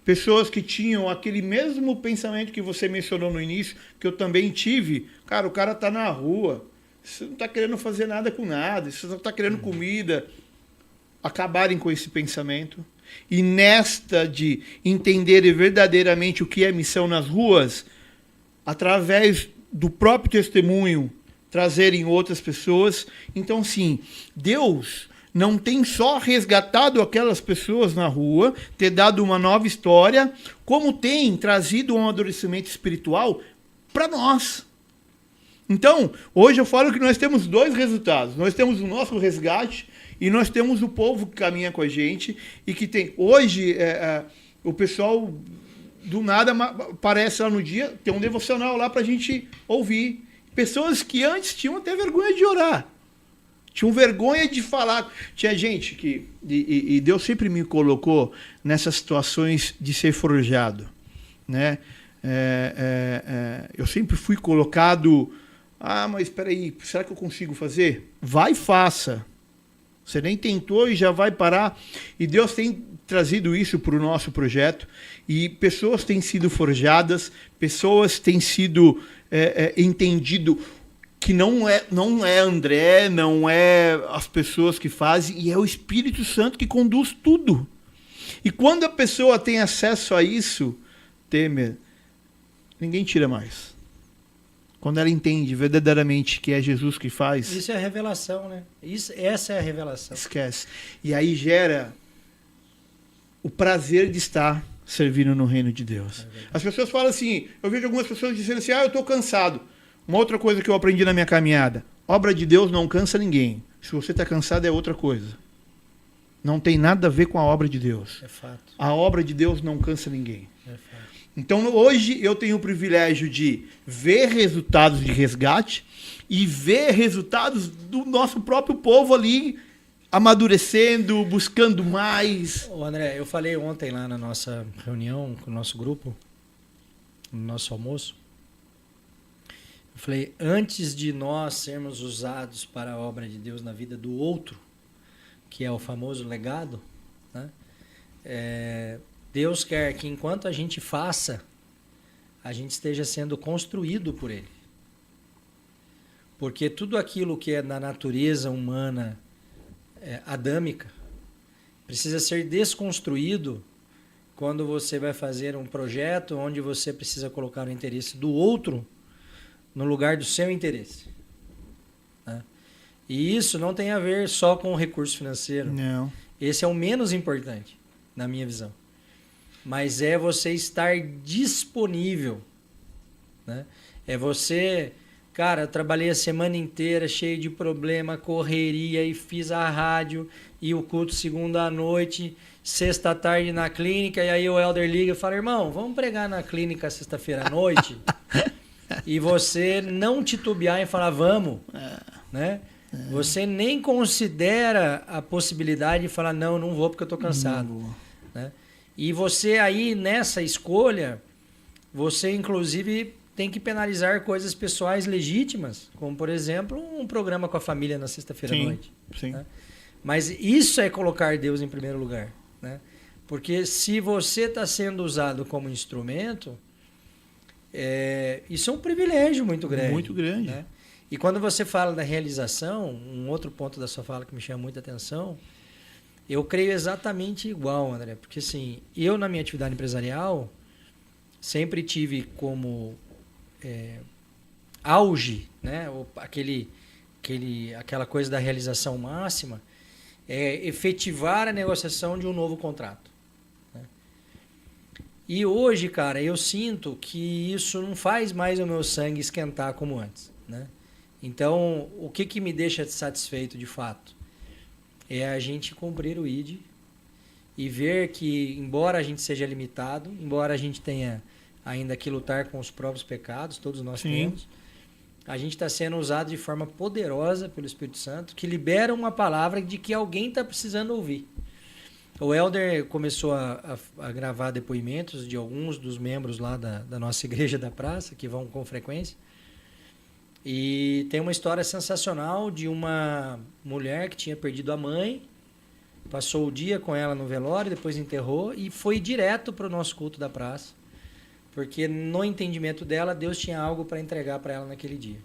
pessoas que tinham aquele mesmo pensamento que você mencionou no início, que eu também tive. Cara, o cara tá na rua, você não tá querendo fazer nada com nada, você só tá querendo comida. Acabarem com esse pensamento. E nesta de entender verdadeiramente o que é missão nas ruas, através do próprio testemunho, trazerem outras pessoas. Então, sim, Deus não tem só resgatado aquelas pessoas na rua, ter dado uma nova história, como tem trazido um amadurecimento espiritual para nós. Então, hoje eu falo que nós temos dois resultados. Nós temos o nosso resgate e nós temos o povo que caminha com a gente e que tem... Hoje, o pessoal do nada aparece lá no dia, tem um devocional lá para a gente ouvir. Pessoas que antes tinham até vergonha de orar. Tinham vergonha de falar. Tinha gente que... E Deus sempre me colocou nessas situações de ser forjado, né? Eu sempre fui colocado... mas espera aí, será que eu consigo fazer? Vai e faça. Você nem tentou e já vai parar. E Deus tem trazido isso para o nosso projeto. E pessoas têm sido forjadas, pessoas têm sido entendido que não é André, não é as pessoas que fazem, e é o Espírito Santo que conduz tudo. E quando a pessoa tem acesso a isso, Temer, ninguém tira mais. Quando ela entende verdadeiramente que é Jesus que faz... Isso é a revelação, né? Essa é a revelação. Esquece. E aí gera o prazer de estar servindo no reino de Deus. As pessoas falam assim, eu vejo algumas pessoas dizendo assim, eu estou cansado. Uma outra coisa que eu aprendi na minha caminhada, obra de Deus não cansa ninguém. Se você está cansado é outra coisa. Não tem nada a ver com a obra de Deus. É fato. A obra de Deus não cansa ninguém. É fato. Então hoje eu tenho o privilégio de ver resultados de resgate e ver resultados do nosso próprio povo ali amadurecendo, buscando mais. Ô André, eu falei ontem lá na nossa reunião com o nosso grupo, no nosso almoço, eu falei, antes de nós sermos usados para a obra de Deus na vida do outro, que é o famoso legado, né? Deus quer que enquanto a gente faça, a gente esteja sendo construído por Ele. Porque tudo aquilo que é da natureza humana adâmica precisa ser desconstruído quando você vai fazer um projeto onde você precisa colocar o interesse do outro no lugar do seu interesse. Né? E isso não tem a ver só com o recurso financeiro. Não. Esse é o menos importante, na minha visão. Mas é você estar disponível. Né? É você... Cara, eu trabalhei a semana inteira cheio de problema, correria, e fiz a rádio e o culto segunda à noite, sexta à tarde na clínica, e aí o Elder liga e fala, irmão, vamos pregar na clínica sexta-feira à noite? E você não titubear em falar, vamos, né? Você nem considera a possibilidade de falar, não vou porque eu estou cansado. Né? E você aí, nessa escolha, você inclusive tem que penalizar coisas pessoais legítimas, como, por exemplo, um programa com a família na sexta-feira à noite. Sim. Né? Mas isso é colocar Deus em primeiro lugar. Né? Porque se você está sendo usado como instrumento, isso é um privilégio muito grande. Muito grande. Né? E quando você fala da realização, um outro ponto da sua fala que me chama muita atenção, eu creio exatamente igual, André. Porque assim, eu na minha atividade empresarial sempre tive como auge, né? Aquela coisa da realização máxima, efetivar a negociação de um novo contrato. Né? E hoje, cara, eu sinto que isso não faz mais o meu sangue esquentar como antes. Né? Então, o que me deixa satisfeito de fato? É a gente cumprir o ID e ver que, embora a gente seja limitado, embora a gente tenha ainda que lutar com os próprios pecados, todos nós temos, a gente está sendo usado de forma poderosa pelo Espírito Santo, que libera uma palavra de que alguém está precisando ouvir. O Helder começou a gravar depoimentos de alguns dos membros lá da nossa igreja da praça, que vão com frequência. E tem uma história sensacional de uma mulher que tinha perdido a mãe, passou o dia com ela no velório, depois enterrou e foi direto para o nosso culto da praça. Porque no entendimento dela, Deus tinha algo para entregar para ela naquele dia.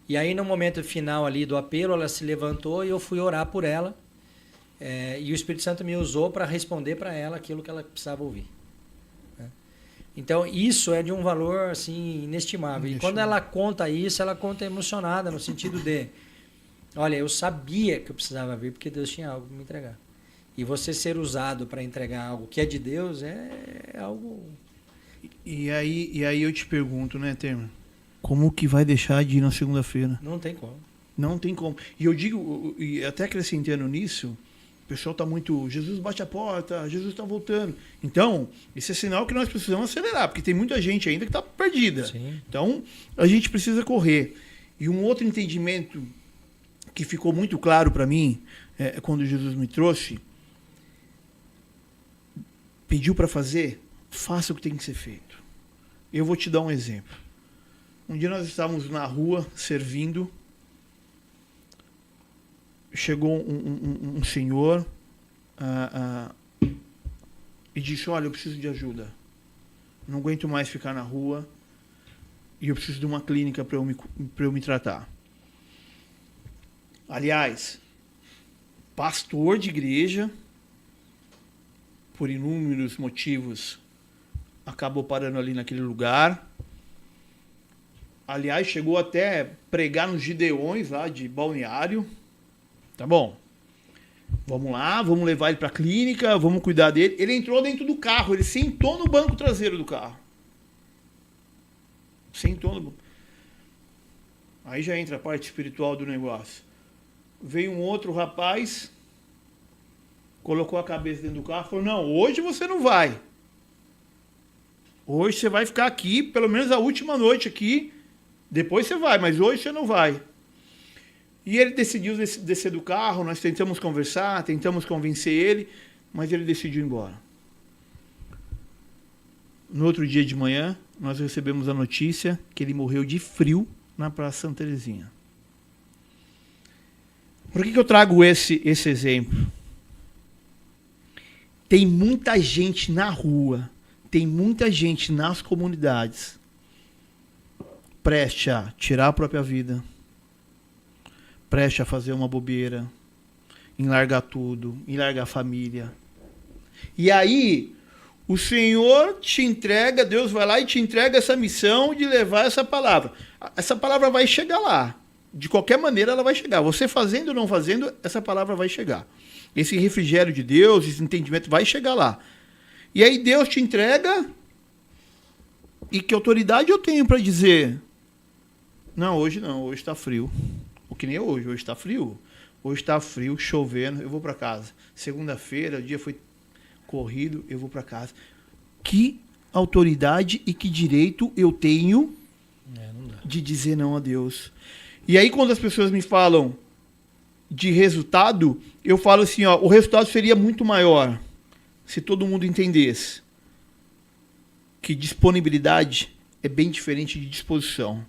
E aí, no momento final ali do apelo, ela se levantou e eu fui orar por ela. E o Espírito Santo me usou para responder para ela aquilo que ela precisava ouvir. Né? Então, isso é de um valor assim, inestimável. E quando ela conta isso, ela conta emocionada, no sentido de... Olha, eu sabia que eu precisava vir porque Deus tinha algo para me entregar. E você ser usado para entregar algo que é de Deus é algo... E aí eu te pergunto, né, Terma? Como que vai deixar de ir na segunda-feira? Não tem como. Não tem como. E eu digo, e até acrescentando nisso, o pessoal está muito... Jesus bate a porta, Jesus está voltando. Então, esse é sinal que nós precisamos acelerar, porque tem muita gente ainda que está perdida. Sim. Então, a gente precisa correr. E um outro entendimento que ficou muito claro para mim, quando Jesus me trouxe, pediu para fazer, faça o que tem que ser feito. Eu vou te dar um exemplo. Um dia nós estávamos na rua servindo, chegou um senhor e disse, olha, eu preciso de ajuda. Não aguento mais ficar na rua e eu preciso de uma clínica para eu me tratar. Aliás, pastor de igreja, por inúmeros motivos, acabou parando ali naquele lugar. Aliás, chegou até pregar nos Gideões lá de Balneário. Tá bom. Vamos lá, vamos levar ele para a clínica, vamos cuidar dele. Ele entrou dentro do carro, ele sentou no banco traseiro do carro. Sentou no banco. Aí já entra a parte espiritual do negócio. Veio um outro rapaz, colocou a cabeça dentro do carro e falou, não, hoje você não vai. Hoje você vai ficar aqui, pelo menos a última noite aqui, depois você vai, mas hoje você não vai. E ele decidiu descer do carro, nós tentamos conversar, tentamos convencer ele, mas ele decidiu ir embora. No outro dia de manhã, nós recebemos a notícia que ele morreu de frio na Praça Santa Terezinha. Por que eu trago esse exemplo? Tem muita gente na rua, tem muita gente nas comunidades preste a tirar a própria vida, preste a fazer uma bobeira, em largar tudo, em largar a família. E aí, o Senhor te entrega, Deus vai lá e te entrega essa missão de levar essa palavra. Essa palavra vai chegar lá. De qualquer maneira ela vai chegar. Você fazendo ou não fazendo, essa palavra vai chegar. Esse refrigério de Deus, esse entendimento vai chegar lá. E aí Deus te entrega, e que autoridade eu tenho para dizer, não, hoje está frio. O que nem hoje está frio. Hoje está frio, chovendo, eu vou para casa. Segunda-feira, o dia foi corrido, eu vou para casa. Que autoridade e que direito eu tenho de dizer não a Deus? E aí, quando as pessoas me falam de resultado, eu falo assim, ó, o resultado seria muito maior se todo mundo entendesse que disponibilidade é bem diferente de disposição.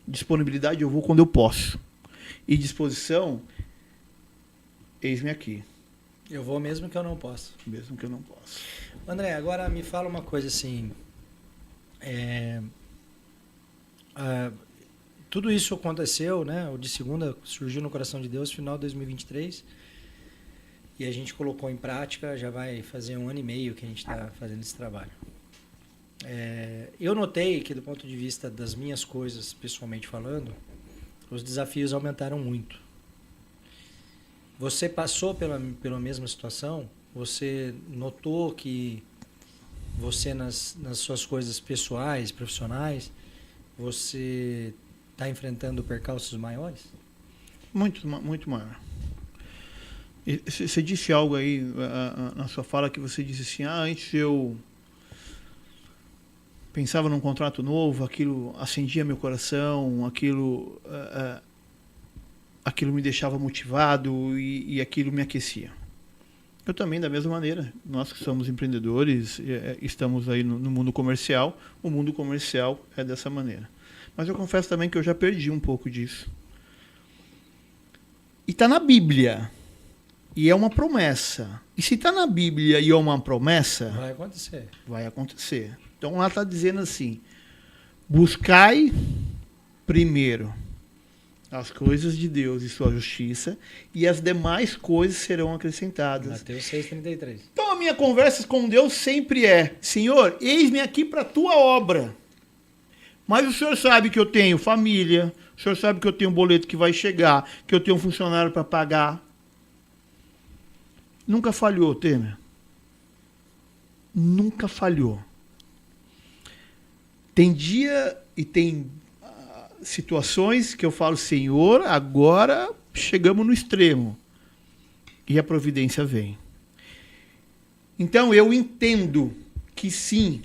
Disponibilidade eu vou quando eu posso. E disposição, eis-me aqui. Eu vou mesmo que eu não possa. Mesmo que eu não possa. André, agora me fala uma coisa assim. Tudo isso aconteceu, né? O de segunda surgiu no coração de Deus, final de 2023. E a gente colocou em prática, já vai fazer 1 ano e meio que a gente está fazendo esse trabalho. Eu notei que, do ponto de vista das minhas coisas, pessoalmente falando, os desafios aumentaram muito. Você passou pela mesma situação? Você notou que você, nas suas coisas pessoais, profissionais, você está enfrentando percalços maiores? Muito, muito maior. Você disse algo aí na sua fala que você disse assim, antes eu pensava num contrato novo, aquilo acendia meu coração, aquilo me deixava motivado e aquilo me aquecia. Eu também, da mesma maneira. Nós que somos empreendedores, estamos aí no mundo comercial. O mundo comercial é dessa maneira. Mas eu confesso também que eu já perdi um pouco disso. E está na Bíblia. E é uma promessa. E se está na Bíblia e é uma promessa... Vai acontecer. Vai acontecer. Então lá está dizendo assim: buscai primeiro as coisas de Deus e sua justiça, e as demais coisas serão acrescentadas. Mateus 6,33. Então a minha conversa com Deus sempre é: Senhor, eis-me aqui para a tua obra. Mas o Senhor sabe que eu tenho família, o Senhor sabe que eu tenho um boleto que vai chegar, que eu tenho um funcionário para pagar. Nunca falhou, Temer. Nunca falhou. Tem dia e tem situações que eu falo: Senhor, agora chegamos no extremo. E a providência vem. Então eu entendo que sim,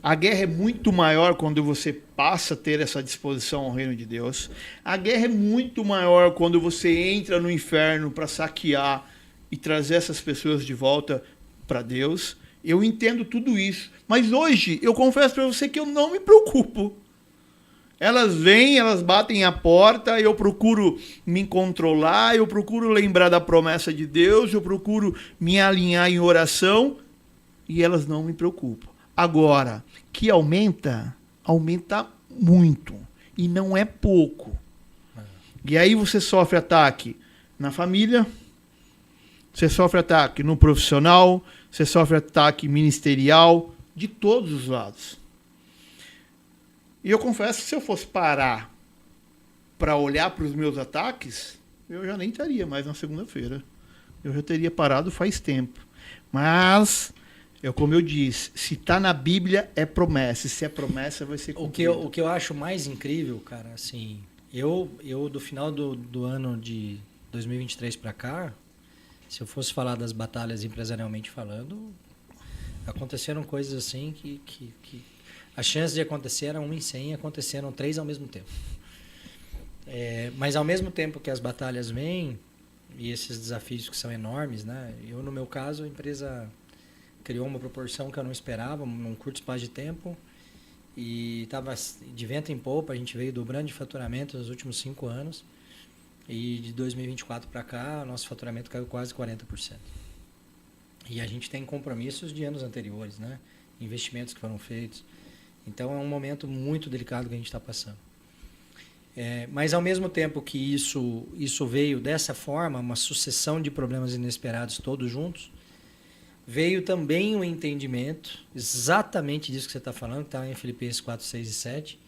a guerra é muito maior quando você passa a ter essa disposição ao reino de Deus. A guerra é muito maior quando você entra no inferno para saquear e trazer essas pessoas de volta para Deus. Eu entendo tudo isso. Mas hoje eu confesso para você que eu não me preocupo. Elas vêm, elas batem a porta, eu procuro me controlar, eu procuro lembrar da promessa de Deus, eu procuro me alinhar em oração, e elas não me preocupam. Agora, que aumenta muito, e não é pouco. E aí você sofre ataque na família, você sofre ataque no profissional, você sofre ataque ministerial, de todos os lados. E eu confesso que se eu fosse parar para olhar para os meus ataques, eu já nem estaria mais na segunda-feira. Eu já teria parado faz tempo. Mas, como eu disse, se está na Bíblia, é promessa. Se é promessa, vai ser cumprido. O que eu acho mais incrível, cara, assim, eu do final do ano de 2023 para cá, se eu fosse falar das batalhas empresarialmente falando, aconteceram coisas assim que a chance de acontecer era 1 em 100, aconteceram 3 ao mesmo tempo. Mas ao mesmo tempo que as batalhas vêm, e esses desafios que são enormes, né? No meu caso, a empresa criou uma proporção que eu não esperava, num curto espaço de tempo, e estava de vento em popa. A gente veio dobrando de faturamento nos últimos 5 anos, e de 2024 para cá, nosso faturamento caiu quase 40%. E a gente tem compromissos de anos anteriores, né? Investimentos que foram feitos. Então é um momento muito delicado que a gente está passando. Mas ao mesmo tempo que isso veio dessa forma, uma sucessão de problemas inesperados todos juntos, veio também o entendimento, exatamente disso que você está falando, que está em Filipenses 4, 6 e 7,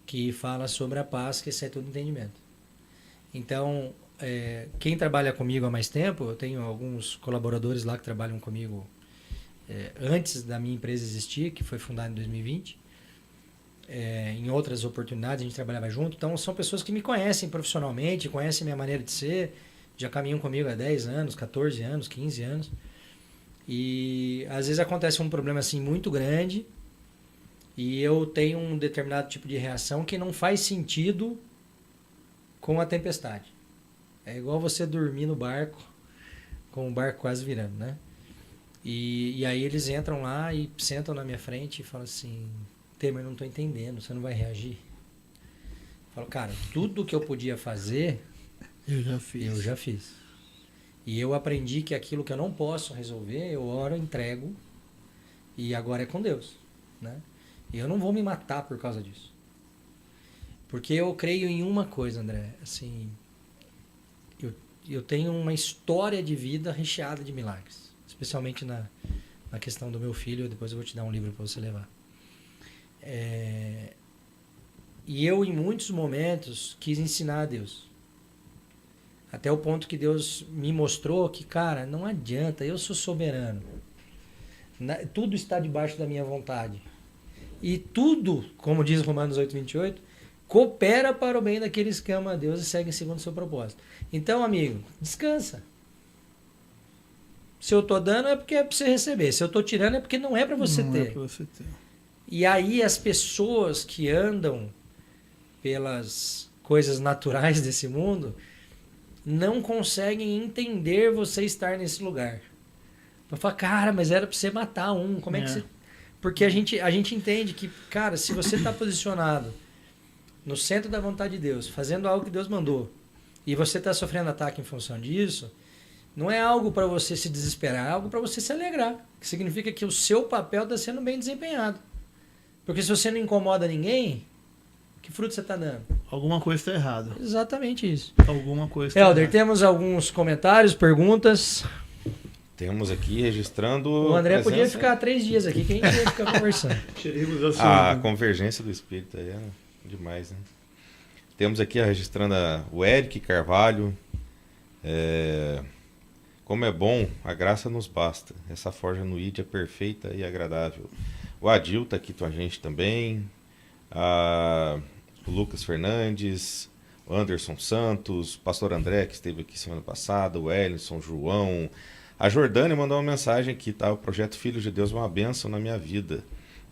que fala sobre a paz, que excede todo entendimento. Então, quem trabalha comigo há mais tempo, eu tenho alguns colaboradores lá que trabalham comigo antes da minha empresa existir, que foi fundada em 2020, em outras oportunidades a gente trabalhava junto. Então são pessoas que me conhecem profissionalmente, conhecem minha maneira de ser, já caminham comigo há 10 anos, 14 anos, 15 anos, e às vezes acontece um problema assim muito grande e eu tenho um determinado tipo de reação que não faz sentido com a tempestade. É igual você dormir no barco com o barco quase virando, né? E aí eles entram lá e sentam na minha frente e falam assim: Temer, não estou entendendo, você não vai reagir? Eu falo: cara, tudo que eu podia fazer, eu já fiz. E eu aprendi que aquilo que eu não posso resolver, eu oro, entrego, e agora é com Deus, né? E eu não vou me matar por causa disso. Porque eu creio em uma coisa, André, assim, eu tenho uma história de vida recheada de milagres. Especialmente na questão do meu filho. Depois eu vou te dar um livro para você levar. E eu, em muitos momentos, quis ensinar a Deus. Até o ponto que Deus me mostrou que, cara, não adianta, eu sou soberano. Tudo está debaixo da minha vontade. E tudo, como diz Romanos 8:28, coopera para o bem daqueles que amam a Deus e seguem segundo o seu propósito. Então, amigo, descansa. Se eu estou dando é porque é para você receber. Se eu estou tirando é porque não é para você ter. Não é para você ter. E aí as pessoas que andam pelas coisas naturais desse mundo não conseguem entender você estar nesse lugar. Pra falar, cara, mas era pra você matar um. Como é que você... Porque a gente entende que, cara, se você tá posicionado no centro da vontade de Deus, fazendo algo que Deus mandou, e você tá sofrendo ataque em função disso, não é algo para você se desesperar, é algo para você se alegrar. Que significa que o seu papel está sendo bem desempenhado. Porque se você não incomoda ninguém, que fruto você está dando? Alguma coisa está errada. Exatamente isso. Alguma coisa tá Helder, errada. temos alguns comentários, perguntas. Temos aqui registrando... O André podia presença- ficar 3 dias aqui, que a gente ia ficar conversando. Tiremos a A sua. convergência do espírito aí é demais, né? Temos aqui registrando o Eric Carvalho. Como é bom, a graça nos basta. Essa forja no ID é perfeita e agradável. O Adil está aqui com a gente também. O Lucas Fernandes, o Anderson Santos, o Pastor André, que esteve aqui semana passada, o Ellison, João. A Jordânia mandou uma mensagem aqui, tá? O projeto Filhos de Deus é uma bênção na minha vida.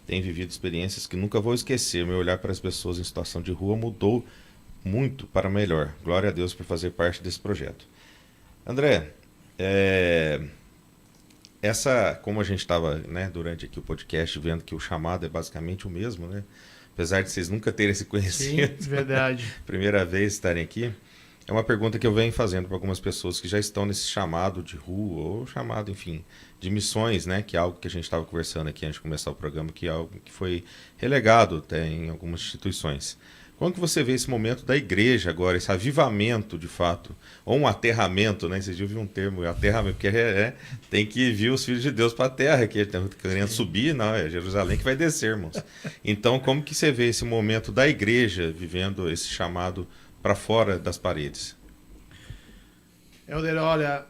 Tenho vivido experiências que nunca vou esquecer. Meu olhar para as pessoas em situação de rua mudou muito para melhor. Glória a Deus por fazer parte desse projeto. André, como a gente estava, né, durante aqui o podcast, vendo que o chamado é basicamente o mesmo, né? Apesar de vocês nunca terem se conhecido, Sim, verdade. primeira vez estarem aqui, é uma pergunta que eu venho fazendo para algumas pessoas que já estão nesse chamado de rua, ou chamado, enfim, de missões, né? Que é algo que a gente estava conversando aqui antes de começar o programa, que é algo que foi relegado até em algumas instituições. Como que você vê esse momento da igreja agora, esse avivamento de fato, ou um aterramento, né? Vocês já ouviram um termo, aterramento, porque tem que vir os filhos de Deus para a terra, que estão querendo subir, não, é Jerusalém que vai descer, irmãos. Então, como que você vê esse momento da igreja vivendo esse chamado para fora das paredes? Helder, olha,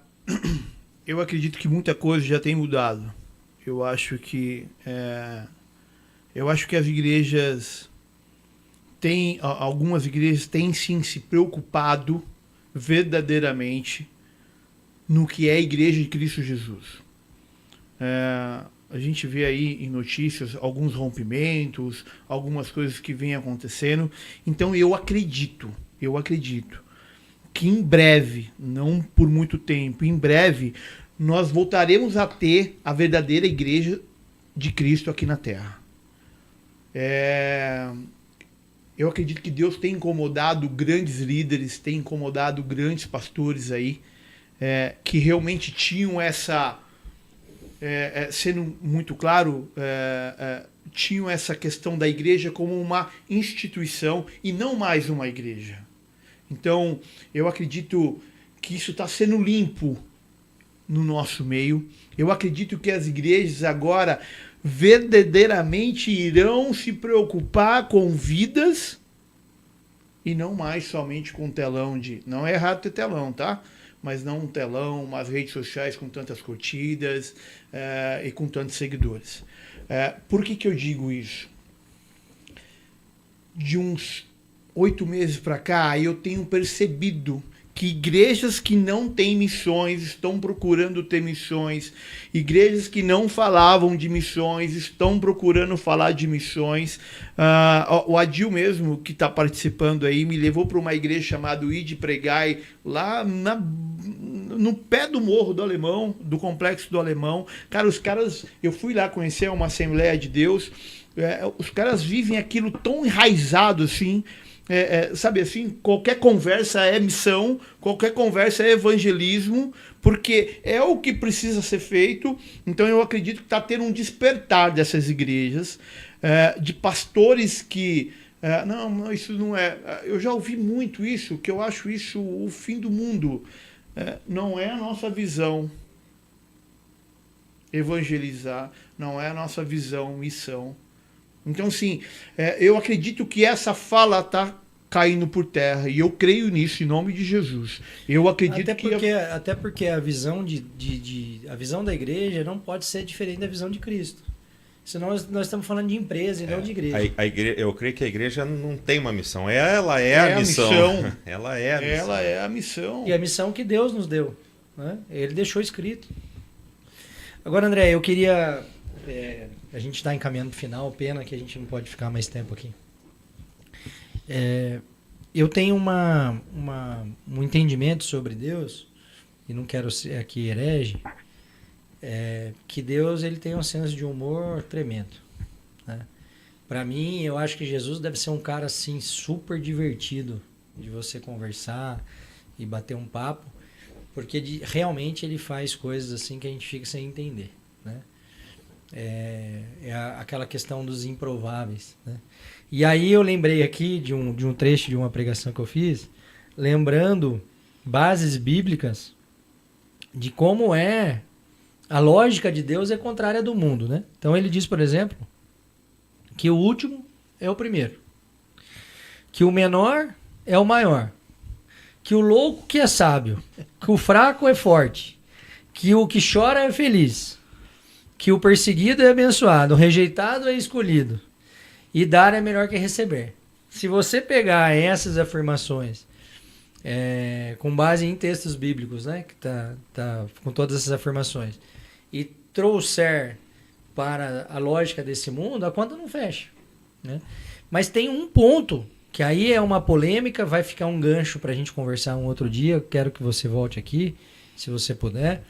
eu acredito que muita coisa já tem mudado. Eu acho que as igrejas algumas igrejas têm sim se preocupado verdadeiramente no que é a igreja de Cristo Jesus. A gente vê aí em notícias alguns rompimentos, algumas coisas que vêm acontecendo. Então eu acredito que em breve, não por muito tempo, em breve, nós voltaremos a ter a verdadeira igreja de Cristo aqui na Terra. Eu acredito que Deus tem incomodado grandes líderes, tem incomodado grandes pastores aí, que realmente tinham essa, sendo muito claro, tinham essa questão da igreja como uma instituição e não mais uma igreja. Então, eu acredito que isso está sendo limpo no nosso meio. Eu acredito que as igrejas agora verdadeiramente irão se preocupar com vidas e não mais somente com telão de... Não é errado ter telão, tá? Mas não um telão, umas redes sociais com tantas curtidas e com tantos seguidores. Por que eu digo isso? De uns 8 meses para cá, eu tenho percebido que igrejas que não têm missões estão procurando ter missões, igrejas que não falavam de missões estão procurando falar de missões. O Adil mesmo, que está participando aí, me levou para uma igreja chamada Ide Pregai, lá no pé do Morro do Alemão, do Complexo do Alemão. Cara, os caras, eu fui lá conhecer uma Assembleia de Deus, os caras vivem aquilo tão enraizado assim. Sabe assim, qualquer conversa é missão, qualquer conversa é evangelismo, porque é o que precisa ser feito. Então eu acredito que está tendo um despertar dessas igrejas, de pastores que não, isso não é, eu já ouvi muito isso, que eu acho isso o fim do mundo. Não é a nossa visão evangelizar, não é a nossa visão missão. Então, sim, eu acredito que essa fala está caindo por terra, e eu creio nisso em nome de Jesus. Eu acredito até porque a visão a visão da igreja não pode ser diferente da visão de Cristo. Senão nós estamos falando de empresa e não de igreja. Eu creio que a igreja não tem uma missão. Ela é a missão. Ela é a missão. Ela é a missão. E a missão que Deus nos deu, né? Ele deixou escrito. Agora, André, eu queria... a gente está encaminhando para o final, pena que a gente não pode ficar mais tempo aqui. Eu tenho um entendimento sobre Deus, e não quero ser aqui herege, que Deus ele tem um senso de humor tremendo, né? Para mim, eu acho que Jesus deve ser um cara assim super divertido de você conversar e bater um papo, porque realmente ele faz coisas assim que a gente fica sem entender, né? Aquela questão dos improváveis, né? E aí eu lembrei aqui de um trecho de uma pregação que eu fiz, lembrando bases bíblicas de como a lógica de Deus é contrária do mundo, né? Então ele diz, por exemplo, que o último é o primeiro, que o menor é o maior, que o louco que é sábio, que o fraco é forte, que o que chora é feliz, que o perseguido é abençoado, o rejeitado é escolhido, e dar é melhor que receber. Se você pegar essas afirmações com base em textos bíblicos, né, que tá com todas essas afirmações, e trouxer para a lógica desse mundo, a conta não fecha, né? Mas tem um ponto, que aí é uma polêmica, vai ficar um gancho para a gente conversar um outro dia, eu quero que você volte aqui, se você puder,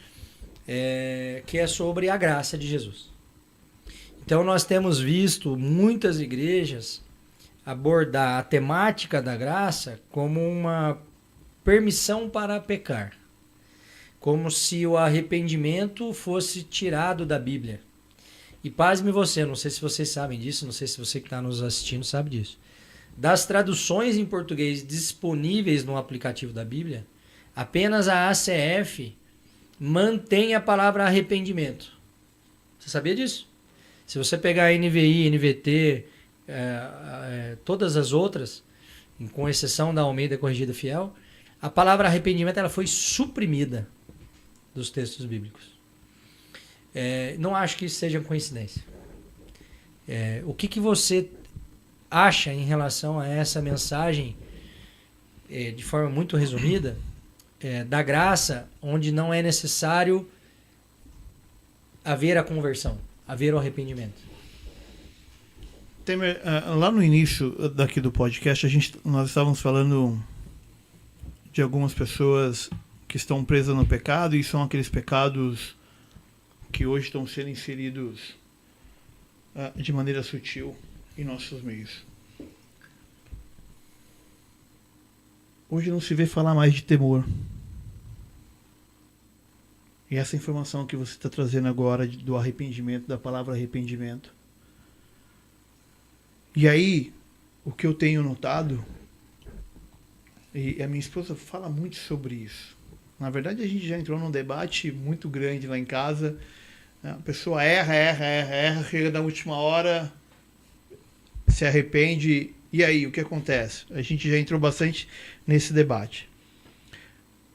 que é sobre a graça de Jesus. Então nós temos visto muitas igrejas abordar a temática da graça como uma permissão para pecar, como se o arrependimento fosse tirado da Bíblia. E pasme você, não sei se vocês sabem disso, não sei se você que está nos assistindo sabe disso. Das traduções em português disponíveis no aplicativo da Bíblia, apenas a ACF mantém a palavra arrependimento. Você sabia disso? Se você pegar a NVI, NVT, todas as outras, com exceção da Almeida Corrigida Fiel, a palavra arrependimento ela foi suprimida dos textos bíblicos. Não acho que isso seja coincidência. O que você acha em relação a essa mensagem, de forma muito resumida, da graça, onde não é necessário haver a conversão, haver o arrependimento? Temer, lá no início daqui do podcast, nós estávamos falando de algumas pessoas que estão presas no pecado, e são aqueles pecados que hoje estão sendo inseridos de maneira sutil em nossos meios. Hoje não se vê falar mais de temor. E essa informação que você está trazendo agora do arrependimento, da palavra arrependimento. E aí, o que eu tenho notado, e a minha esposa fala muito sobre isso. Na verdade, a gente já entrou num debate muito grande lá em casa. A pessoa erra, chega da última hora, se arrepende. E aí, o que acontece? A gente já entrou bastante nesse debate.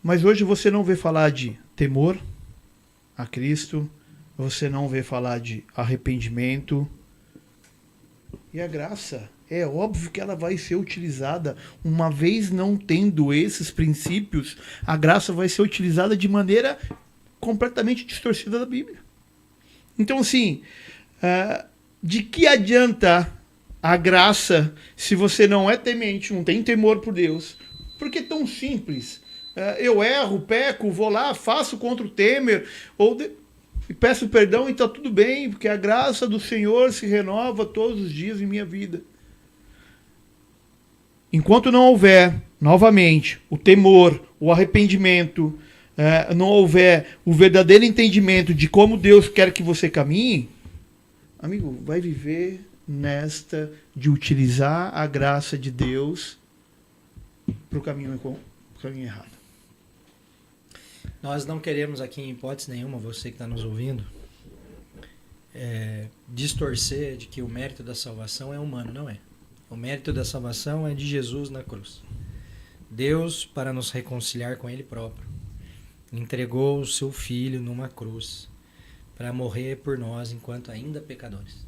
Mas hoje você não vê falar de temor a Cristo, você não vê falar de arrependimento. E a graça, é óbvio que ela vai ser utilizada, uma vez não tendo esses princípios, a graça vai ser utilizada de maneira completamente distorcida da Bíblia. Então, assim, de que adianta a graça se você não é temente, não tem temor por Deus? Porque é tão simples. Eu erro, peco, vou lá, faço contra o Temer, e peço perdão e está tudo bem, porque a graça do Senhor se renova todos os dias em minha vida. Enquanto não houver, novamente, o temor, o arrependimento, não houver o verdadeiro entendimento de como Deus quer que você caminhe, amigo, vai viver nesta de utilizar a graça de Deus para o caminho errado. Nós não queremos aqui, em hipótese nenhuma, você que está nos ouvindo, distorcer de que o mérito da salvação é humano, não é. O mérito da salvação é de Jesus na cruz. Deus, para nos reconciliar com Ele próprio, entregou o seu Filho numa cruz para morrer por nós enquanto ainda pecadores.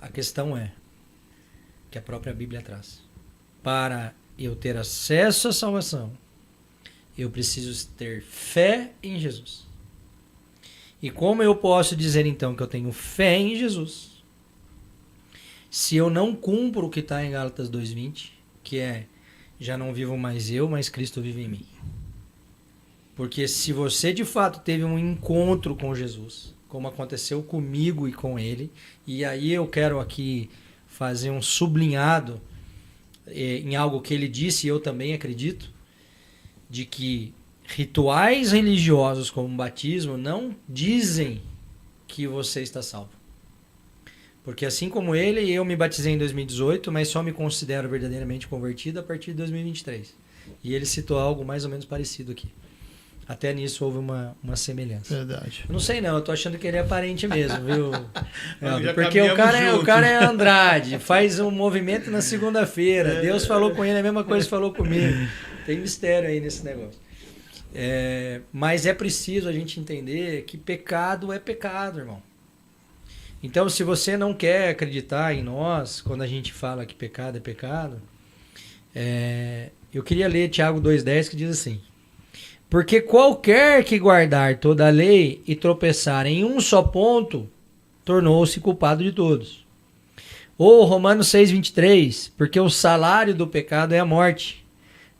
A questão é que a própria Bíblia traz. Para eu ter acesso à salvação, eu preciso ter fé em Jesus. E como eu posso dizer então que eu tenho fé em Jesus, se eu não cumpro o que está em Gálatas 2:20, que é: já não vivo mais eu, mas Cristo vive em mim. Porque se você de fato teve um encontro com Jesus, como aconteceu comigo e com ele, e aí eu quero aqui fazer um sublinhado em algo que ele disse e eu também acredito, de que rituais religiosos como o batismo não dizem que você está salvo. Porque assim como ele, eu me batizei em 2018, mas só me considero verdadeiramente convertido a partir de 2023. E ele citou algo mais ou menos parecido aqui. Até nisso houve uma semelhança. Verdade. Eu não sei não, eu tô achando que ele é parente mesmo, viu? Já Porque o caminhamos cara é Andrade, faz um movimento na segunda-feira. Deus falou com ele a mesma coisa que falou comigo. Tem mistério aí nesse negócio. Mas é preciso a gente entender que pecado é pecado, irmão. Então, se você não quer acreditar em nós, quando a gente fala que pecado é pecado, eu queria ler Tiago 2,10 que diz assim: porque qualquer que guardar toda a lei e tropeçar em um só ponto, tornou-se culpado de todos. Ou Romanos 6,23, porque o salário do pecado é a morte,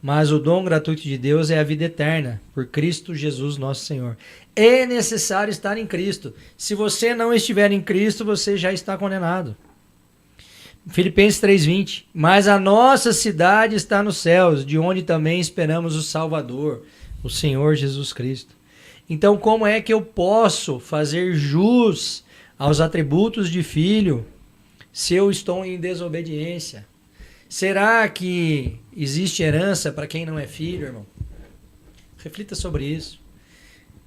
mas o dom gratuito de Deus é a vida eterna, por Cristo Jesus nosso Senhor. É necessário estar em Cristo. Se você não estiver em Cristo, você já está condenado. Filipenses 3,20, mas a nossa cidade está nos céus, de onde também esperamos o Salvador, o Senhor Jesus Cristo. Então, como é que eu posso fazer jus aos atributos de filho se eu estou em desobediência? Será que existe herança para quem não é filho, irmão? Reflita sobre isso.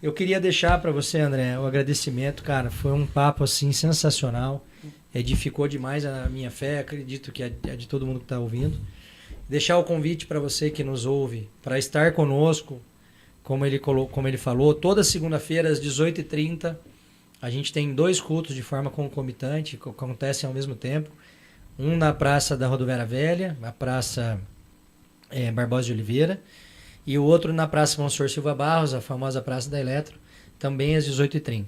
Eu queria deixar para você, André, o agradecimento, cara. Foi um papo assim sensacional. Edificou demais a minha fé, acredito que é de todo mundo que está ouvindo. Deixar o convite para você que nos ouve, para estar conosco, como ele falou, toda segunda-feira às 18h30, a gente tem 2 cultos de forma concomitante, que acontecem ao mesmo tempo. Um na Praça da Rodoviária Velha, a Praça Barbosa de Oliveira, e o outro na Praça Monsenhor Silva Barros, a famosa Praça da Eletro, também às 18h30.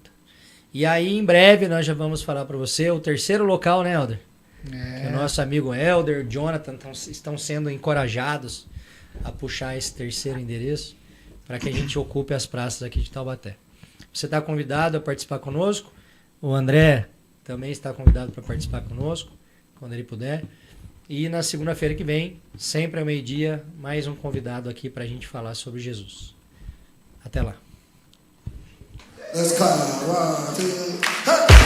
E aí, em breve, nós já vamos falar para você o terceiro local, né, Helder? Que o nosso amigo Helder, Jonathan, estão sendo encorajados a puxar esse terceiro endereço para que a gente ocupe as praças aqui de Taubaté. Você está convidado a participar conosco. O André também está convidado para participar conosco, quando ele puder. E na segunda-feira que vem, sempre ao meio-dia, mais um convidado aqui para a gente falar sobre Jesus. Até lá. Let's go. 1, 2, hey!